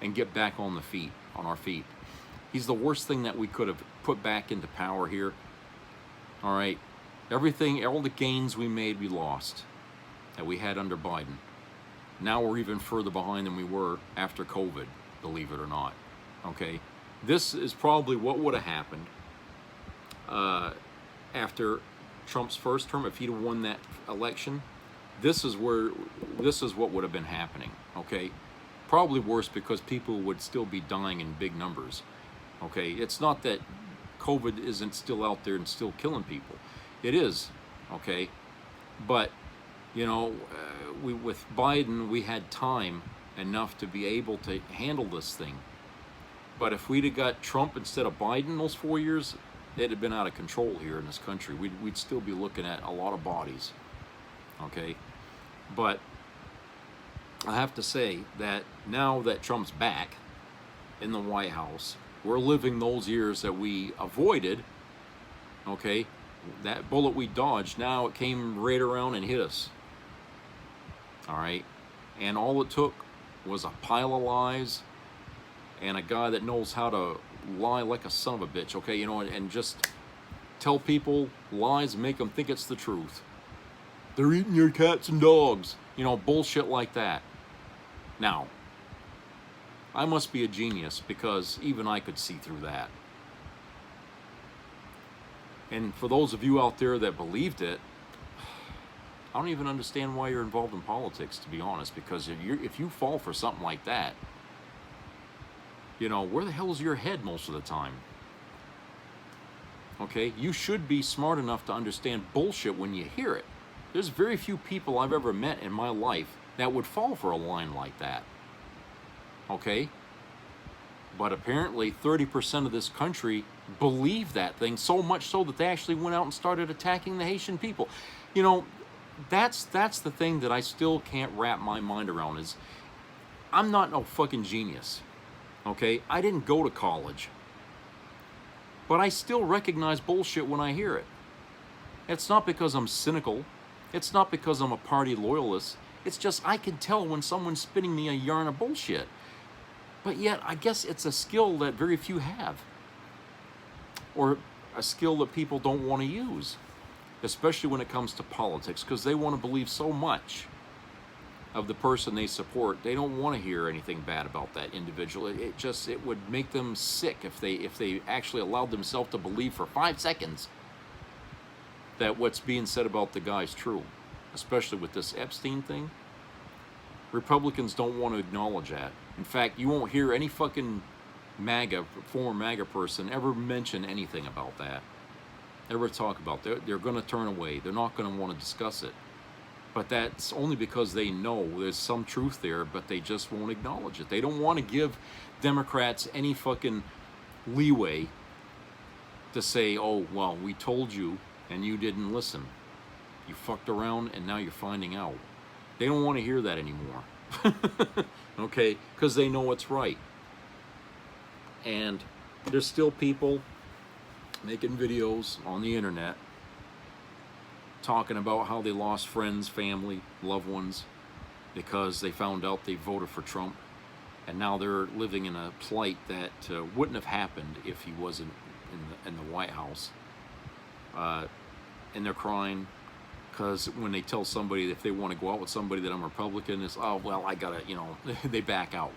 Speaker 2: and get back on our feet. He's the worst thing that we could have put back into power here. All right, everything, all the gains we made, we lost that we had under Biden. Now we're even further behind than we were after COVID, believe it or not. Okay, this is probably what would have happened after Trump's first term. If he'd have won that election, this is what would have been happening. Okay, probably worse because people would still be dying in big numbers. Okay, it's not that COVID isn't still out there and still killing people. It is, okay, but with Biden, we had time enough to be able to handle this thing. But if we'd have got Trump instead of Biden those 4 years, it'd have been out of control here in this country. We'd still be looking at a lot of bodies, okay? But I have to say that now that Trump's back in the White House, we're living those years that we avoided, okay? That bullet we dodged, now it came right around and hit us, all right? And all it took was a pile of lies and a guy that knows how to lie like a son of a bitch, okay? And just tell people lies and make them think it's the truth. They're eating your cats and dogs, bullshit like that. Now, I must be a genius because even I could see through that. And for those of you out there that believed it, I don't even understand why you're involved in politics, to be honest, because if you fall for something like that, where the hell is your head most of the time? Okay, you should be smart enough to understand bullshit when you hear it. There's very few people I've ever met in my life that would fall for a line like that. Okay? But apparently 30% of this country believe that thing, so much so that they actually went out and started attacking the Haitian people. That's the thing that I still can't wrap my mind around is I'm not no fucking genius. Okay? I didn't go to college. But I still recognize bullshit when I hear it. It's not because I'm cynical. It's not because I'm a party loyalist. It's just I can tell when someone's spinning me a yarn of bullshit. But yet, I guess it's a skill that very few have. Or a skill that people don't want to use. Especially when it comes to politics, because they want to believe so much of the person they support. They don't want to hear anything bad about that individual. It would make them sick if they actually allowed themselves to believe for 5 seconds that what's being said about the guy's true. Especially with this Epstein thing. Republicans don't want to acknowledge that. In fact, you won't hear any fucking former MAGA person ever mention anything about that. Ever talk about it. They're going to turn away. They're not going to want to discuss it. But that's only because they know there's some truth there, but they just won't acknowledge it. They don't want to give Democrats any fucking leeway to say, oh, well, we told you and you didn't listen. You fucked around and now you're finding out. They don't want to hear that anymore. Okay? Because they know it's right. And there's still people making videos on the internet talking about how they lost friends, family, loved ones because they found out they voted for Trump. And now they're living in a plight that wouldn't have happened if he wasn't in the White House. And they're crying because when they tell somebody if they want to go out with somebody that I'm Republican, it's, oh, well, I gotta, they back out.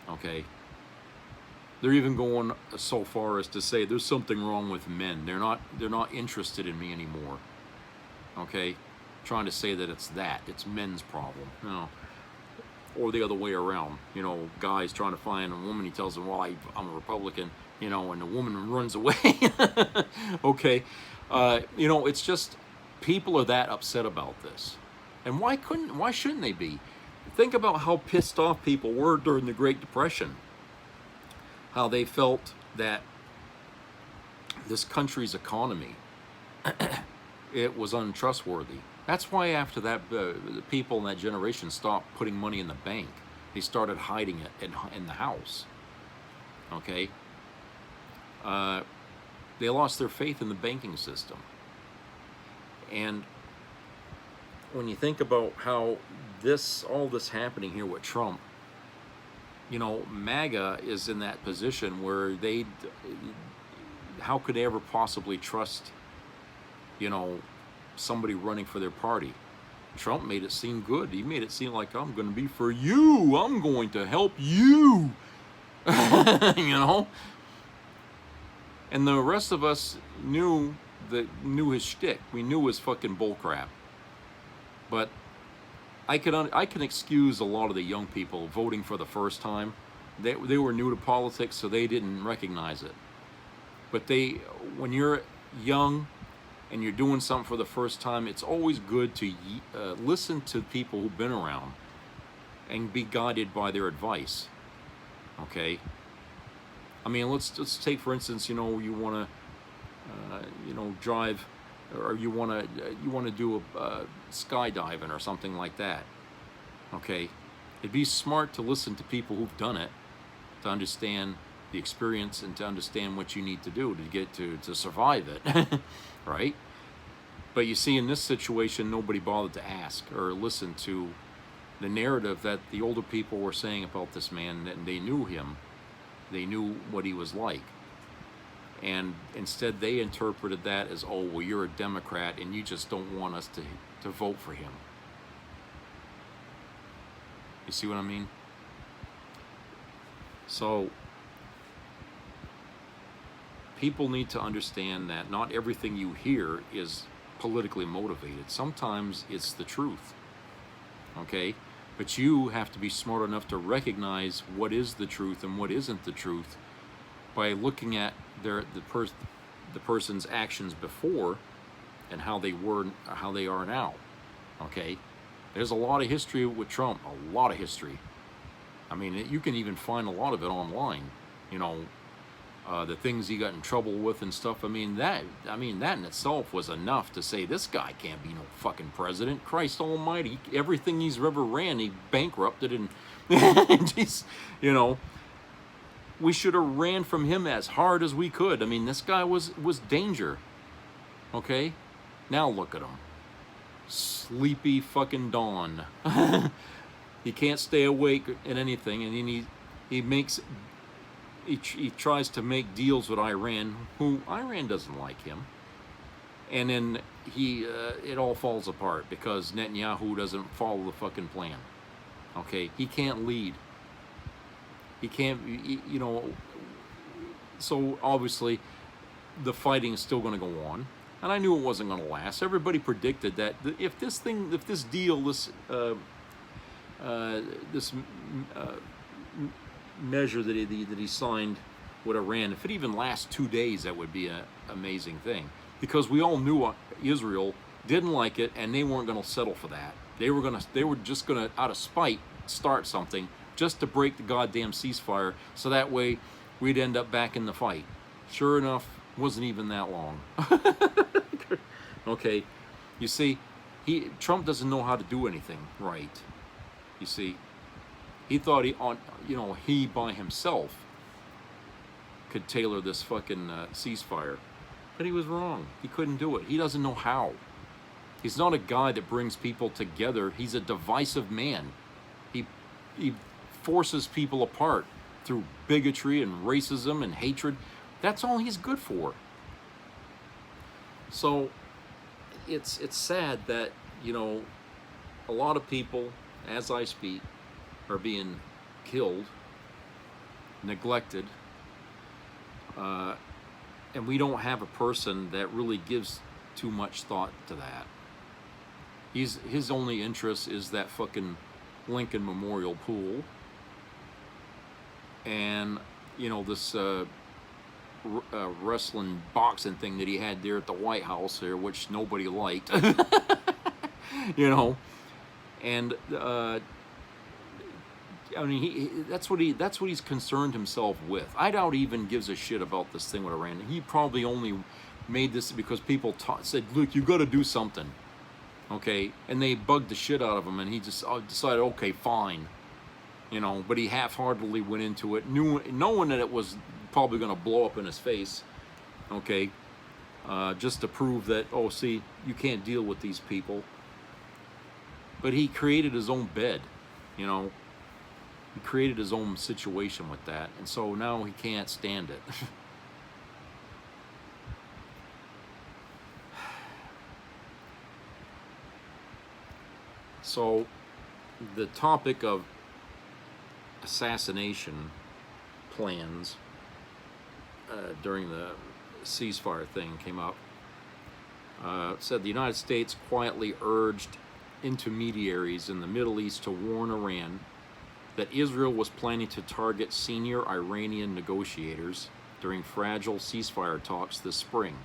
Speaker 2: Okay? They're even going so far as to say there's something wrong with men. They're not interested in me anymore. Okay? Trying to say that it's men's problem. No. or the other way around. You know, guys trying to find a woman, he tells them, well, I'm a Republican, you know, and the woman runs away. Okay. You know, it's just, people are that upset about this. And why shouldn't they be? Think about how pissed off people were during the Great Depression. How they felt that this country's economy, it was untrustworthy. That's why after that, the people in that generation stopped putting money in the bank. They started hiding it in the house. Okay? They lost their faith in the banking system. And when you think about how all this happening here with Trump, you know, MAGA is in that position where how could they ever possibly trust, you know, somebody running for their party? Trump made it seem good. He made it seem like, I'm going to be for you. I'm going to help you. You know? And the rest of us knew his shtick. We knew his fucking bullcrap. But I can excuse a lot of the young people voting for the first time. They were new to politics, so they didn't recognize it. But when you're young and you're doing something for the first time, it's always good to listen to people who've been around and be guided by their advice. Okay? I mean, let's take, for instance, you know, you want to, you know, drive, or you want to do a skydiving or something like that. Okay? It'd be smart to listen to people who've done it, to understand the experience and to understand what you need to do to get to survive it. Right? But you see, in this situation, nobody bothered to ask or listen to the narrative that the older people were saying about this man, and they knew him. They knew what he was like. And instead they interpreted that as, oh, well, you're a Democrat and you just don't want us to vote for him. You see what I mean? So people need to understand that not everything you hear is politically motivated. Sometimes it's the truth. Okay? But you have to be smart enough to recognize what is the truth and what isn't the truth by looking at the person's actions before and how they are now. Okay? There's a lot of history with Trump, a lot of history. I mean, you can even find a lot of it online. You know, the things he got in trouble with and stuff. I mean, that in itself was enough to say this guy can't be no fucking president. Christ almighty, everything he's ever ran, he bankrupted, and just, you know, we should have ran from him as hard as we could. I mean, this guy was danger. Okay? Now look at him. Sleepy fucking Dawn. He can't stay awake in anything, and he tries to make deals with Iran, who Iran doesn't like him. And then it all falls apart because Netanyahu doesn't follow the fucking plan. Okay? He can't lead. He can't, you know, so obviously the fighting is still going to go on. And I knew it wasn't going to last. Everybody predicted that if this deal, this measure that he signed with Iran, if it even lasts 2 days, that would be an amazing thing. Because we all knew Israel didn't like it, and they weren't going to settle for that. They were just going to, out of spite, start something just to break the goddamn ceasefire, so that way we'd end up back in the fight. Sure enough, wasn't even that long. Okay, you see, Trump doesn't know how to do anything right. You see, he thought he by himself could tailor this fucking ceasefire, but he was wrong. He couldn't do it. He doesn't know how. He's not a guy that brings people together. He's a divisive man. He forces people apart through bigotry and racism and hatred. That's all he's good for. So it's sad that, you know, a lot of people, as I speak, are being killed, neglected, and we don't have a person that really gives too much thought to that. His only interest is that fucking Lincoln Memorial Pool. And, you know, this wrestling boxing thing that he had there at the White House there, which nobody liked. You know, and I mean, that's what he's concerned himself with. I doubt he even gives a shit about this thing with Iran. He probably only made this because people said, look, you got to do something, okay? And they bugged the shit out of him, and he just decided, okay, fine, you know. But he half-heartedly went into it, knowing that it was probably going to blow up in his face, okay, just to prove that, oh, see, you can't deal with these people. But he created his own bed, you know. He created his own situation with that, and so now he can't stand it. So the topic of assassination plans during the ceasefire thing came up. It said the United States quietly urged intermediaries in the Middle East to warn Iran that Israel was planning to target senior Iranian negotiators during fragile ceasefire talks this spring,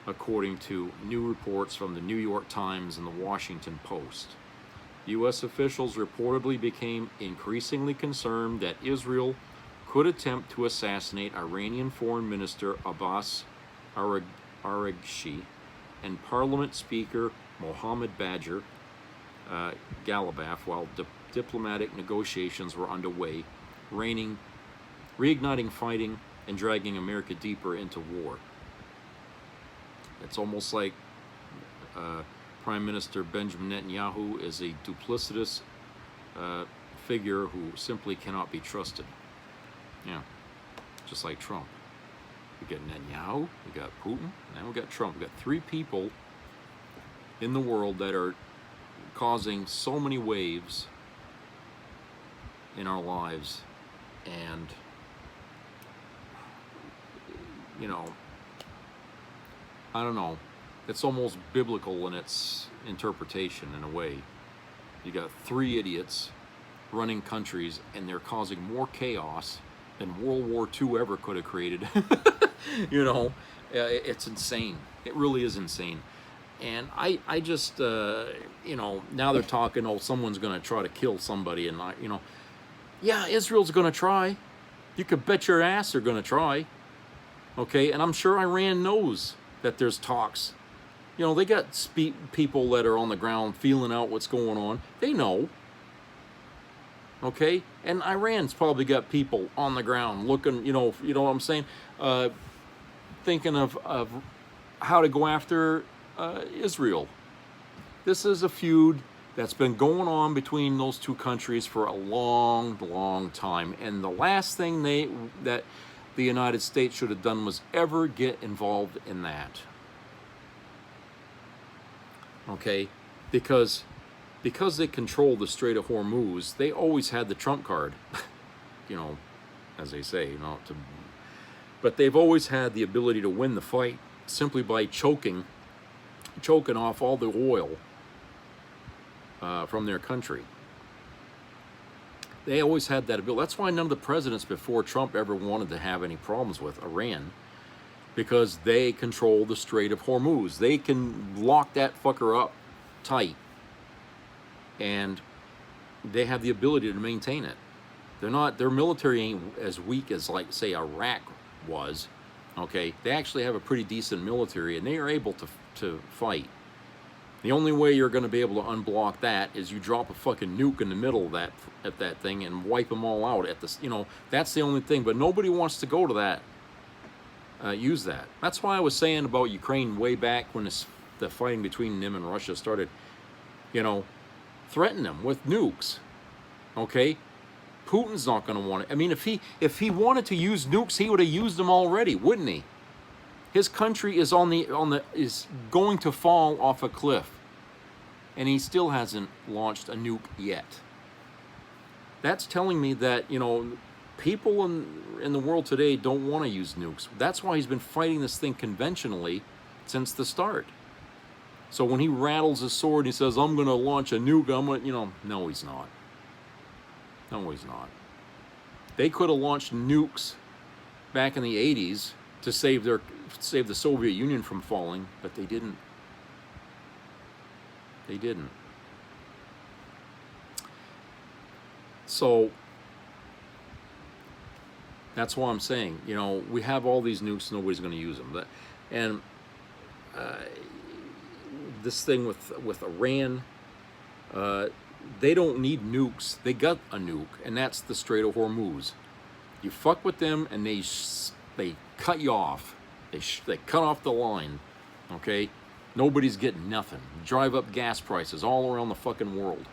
Speaker 2: according to new reports from the New York Times and the Washington Post. U.S. officials reportedly became increasingly concerned that Israel could attempt to assassinate Iranian Foreign Minister Abbas Araghchi and Parliament Speaker Mohammed Badr Ghalibaf while diplomatic negotiations were underway, reigniting fighting and dragging America deeper into war. It's almost like Prime Minister Benjamin Netanyahu is a duplicitous figure who simply cannot be trusted. Yeah, just like Trump. We got Netanyahu, we got Putin, and we got Trump. We got three people in the world that are causing so many waves in our lives, and you know, I don't know, it's almost biblical in its interpretation in a way. You got three idiots running countries, and they're causing more chaos than World War II ever could have created. You know, it's insane. It really is insane. And I just, you know, now they're talking, oh, someone's going to try to kill somebody. And, you know, yeah, Israel's going to try. You could bet your ass they're going to try. Okay, and I'm sure Iran knows that there's talks. You know, they got people that are on the ground feeling out what's going on. They know. Okay, and Iran's probably got people on the ground looking, you know what I'm saying? Thinking of how to go after Israel. This is a feud that's been going on between those two countries for a long, long time. And the last thing that the United States should have done was ever get involved in that. Okay, because they control the Strait of Hormuz, they always had the trump card. You know, as they say, you know, but they've always had the ability to win the fight simply by choking off all the oil from their country. They always had that ability. That's why none of the presidents before Trump ever wanted to have any problems with Iran, because they control the Strait of Hormuz. They can lock that fucker up tight, and they have the ability to maintain it. Their military ain't as weak as, like, say, Iraq was. Okay, they actually have a pretty decent military, and they are able to fight. The only way you're going to be able to unblock that is you drop a fucking nuke in the middle of that thing and wipe them all out at this. You know, that's the only thing. But nobody wants to go to that. Use that. That's why I was saying about Ukraine way back when the fighting between them and Russia started. You know, threaten them with nukes. Okay, Putin's not going to want it. I mean, if he wanted to use nukes, he would have used them already, wouldn't he? His country is is going to fall off a cliff, and he still hasn't launched a nuke yet. That's telling me that, you know, people in the world today don't want to use nukes. That's why he's been fighting this thing conventionally since the start. So when he rattles his sword, he says, I'm going to launch a nuke. I'm going to, you know, no, he's not. No, he's not. They could have launched nukes back in the 80s to save the Soviet Union from falling, but they didn't. They didn't. So that's why I'm saying, you know, we have all these nukes, nobody's going to use them. And this thing with Iran, they don't need nukes. They got a nuke, and that's the Strait of Hormuz. You fuck with them, and they cut you off. They cut off the line, okay? Nobody's getting nothing. Drive up gas prices all around the fucking world,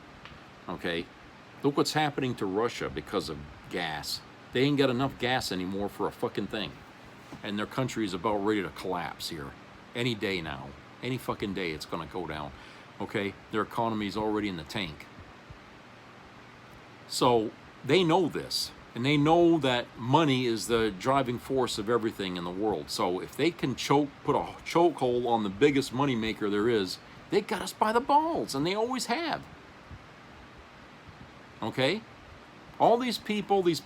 Speaker 2: okay? Look what's happening to Russia because of gas. They ain't got enough gas anymore for a fucking thing. And their country is about ready to collapse here. Any day now. Any fucking day it's going to go down. Okay? Their economy is already in the tank. So they know this. And they know that money is the driving force of everything in the world. So if they can put a chokehold on the biggest money maker there is, they got us by the balls. And they always have. Okay? All these people, these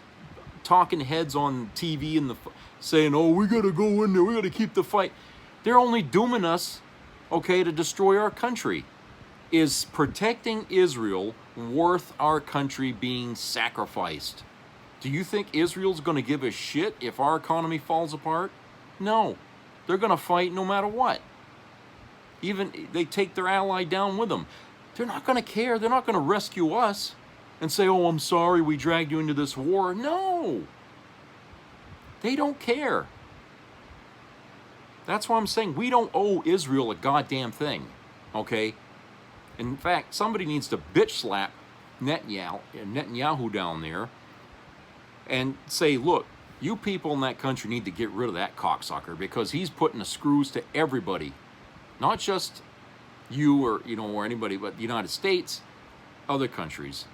Speaker 2: talking heads on TV and saying, oh, we got to go in there, we got to keep the fight. They're only dooming us, okay, to destroy our country. Is protecting Israel worth our country being sacrificed? Do you think Israel's going to give a shit if our economy falls apart? No. They're going to fight no matter what. Even they take their ally down with them. They're not going to care. They're not going to rescue us and say, oh, I'm sorry we dragged you into this war. No. They don't care. That's why I'm saying we don't owe Israel a goddamn thing, okay? In fact, somebody needs to bitch slap Netanyahu down there and say, look, you people in that country need to get rid of that cocksucker because he's putting the screws to everybody. Not just you or, you know, or anybody, but the United States, other countries.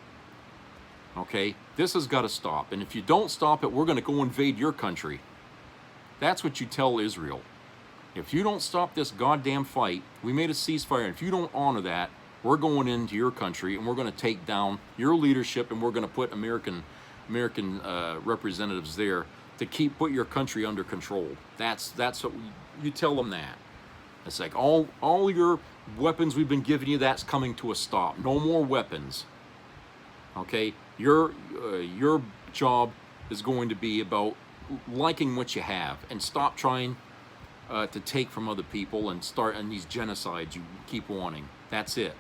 Speaker 2: Okay? This has got to stop. And if you don't stop it, we're going to go invade your country. That's what you tell Israel. If you don't stop this goddamn fight, we made a ceasefire, and if you don't honor that, we're going into your country and we're going to take down your leadership and we're going to put American representatives there to put your country under control. That's what you tell them that. It's like all your weapons we've been giving you, that's coming to a stop. No more weapons. Okay? Your job is going to be about liking what you have and stop trying to take from other people and start on these genocides you keep wanting. That's it.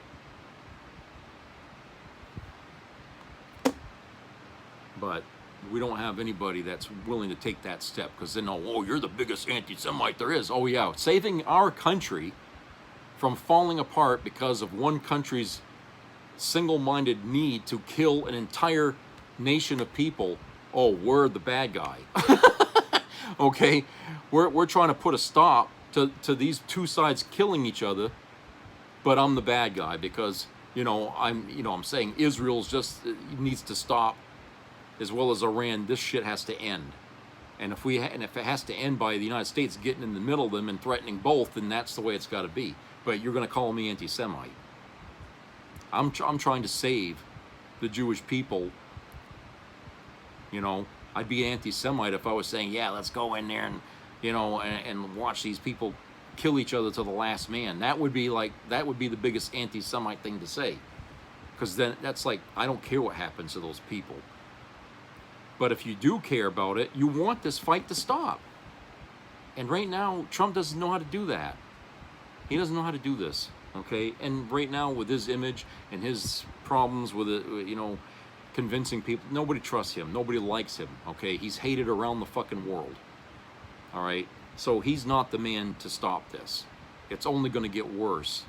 Speaker 2: But we don't have anybody that's willing to take that step because they know, oh, you're the biggest anti-Semite there is. Oh, yeah. Saving our country from falling apart because of one country's single-minded need to kill an entire nation of people. Oh, we're the bad guy. Okay? We're trying to put a stop to these two sides killing each other, but I'm the bad guy because, I'm saying Israel's just needs to stop, as well as Iran. This shit has to end. And if it has to end by the United States getting in the middle of them and threatening both, then that's the way it's got to be. But you're going to call me anti-Semite. I'm trying to save the Jewish people. I'd be anti-Semite if I was saying, yeah, let's go in there and, and watch these people kill each other to the last man. That would be the biggest anti-Semite thing to say. Because then that's like, I don't care what happens to those people. But if you do care about it, you want this fight to stop. And right now, Trump doesn't know how to do that. He doesn't know how to do this, okay? And right now, with his image and his problems with it, convincing people, nobody trusts him. Nobody likes him, okay? He's hated around the fucking world, all right? So he's not the man to stop this. It's only going to get worse,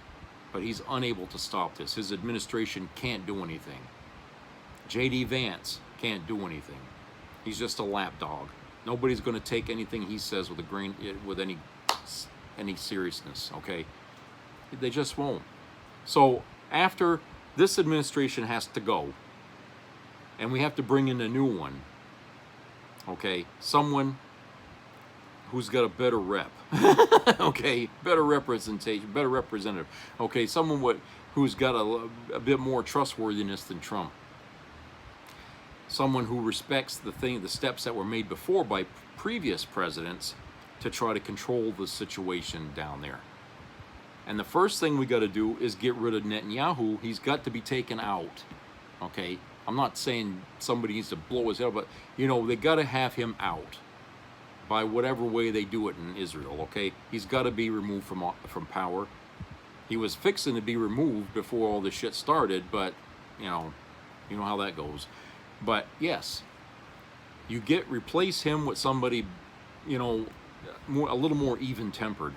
Speaker 2: but he's unable to stop this. His administration can't do anything. J.D. Vance can't do anything. He's just a lapdog. Nobody's going to take anything he says with any seriousness, okay? They just won't. So after this administration has to go, and we have to bring in a new one, okay? Someone who's got a better rep. Okay, better representation, better representative. Okay, someone who's got a bit more trustworthiness than Trump. Someone who respects the steps that were made before by previous presidents to try to control the situation down there. And the first thing we got to do is get rid of Netanyahu. He's got to be taken out. Okay, I'm not saying somebody needs to blow his head, but you know, they got to have him out by whatever way they do it in Israel. Okay, he's got to be removed from power. He was fixing to be removed before all this shit started, but you know how that goes. But yes, you replace him with somebody, you know, a little more even-tempered,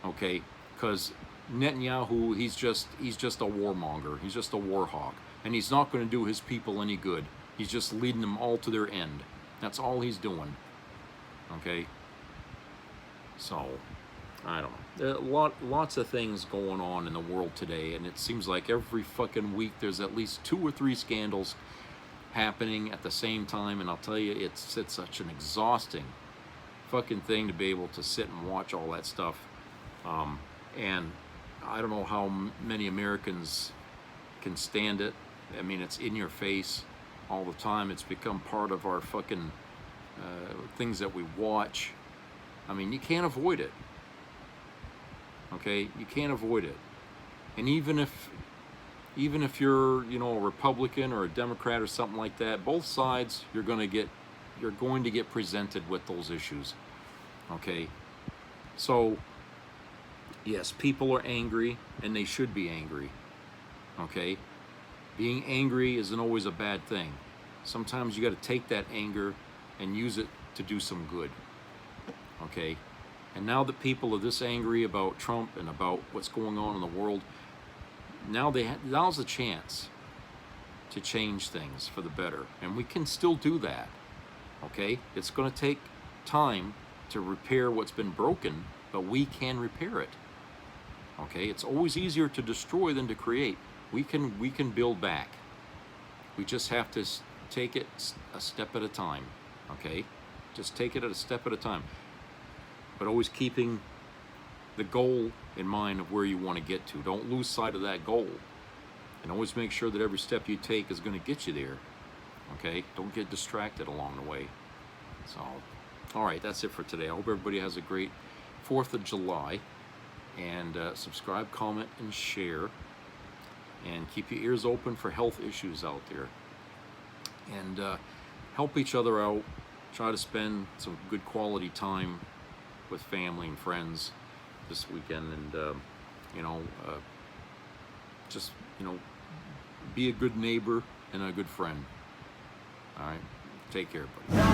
Speaker 2: okay? Because Netanyahu, he's just a warmonger. He's just a war hawk, and he's not going to do his people any good. He's just leading them all to their end. That's all he's doing, okay? So, I don't know. There are lots of things going on in the world today, and it seems like every fucking week there's at least 2 or 3 scandals happening at the same time, and I'll tell you, it's such an exhausting fucking thing to be able to sit and watch all that stuff. And I don't know how many Americans can stand it. I mean, it's in your face all the time. It's become part of our fucking things that we watch. I mean, you can't avoid it. Okay, you can't avoid it. And even if you're, you know, a Republican or a Democrat or something like that, both sides you're going to get presented with those issues. Okay, so yes, people are angry, and they should be angry. Okay, being angry isn't always a bad thing. Sometimes you got to take that anger and use it to do some good. Okay, and now that people are this angry about Trump and about what's going on in the world, now's the chance to change things for the better, and we can still do that. Okay, it's going to take time to repair what's been broken, but we can repair it. Okay, it's always easier to destroy than to create. We can build back. We just have to take it a step at a time. Okay, just take it a step at a time, but always keeping the goal in mind of where you want to get to. Don't lose sight of that goal, and always make sure that every step you take is going to get you there. Okay, don't get distracted along the way. So, all right, that's it for today. I hope everybody has a great 4th of July, and subscribe, comment, and share, and keep your ears open for health issues out there, and help each other out. Try to spend some good quality time with family and friends this weekend, and just be a good neighbor and a good friend. All right, take care, buddy.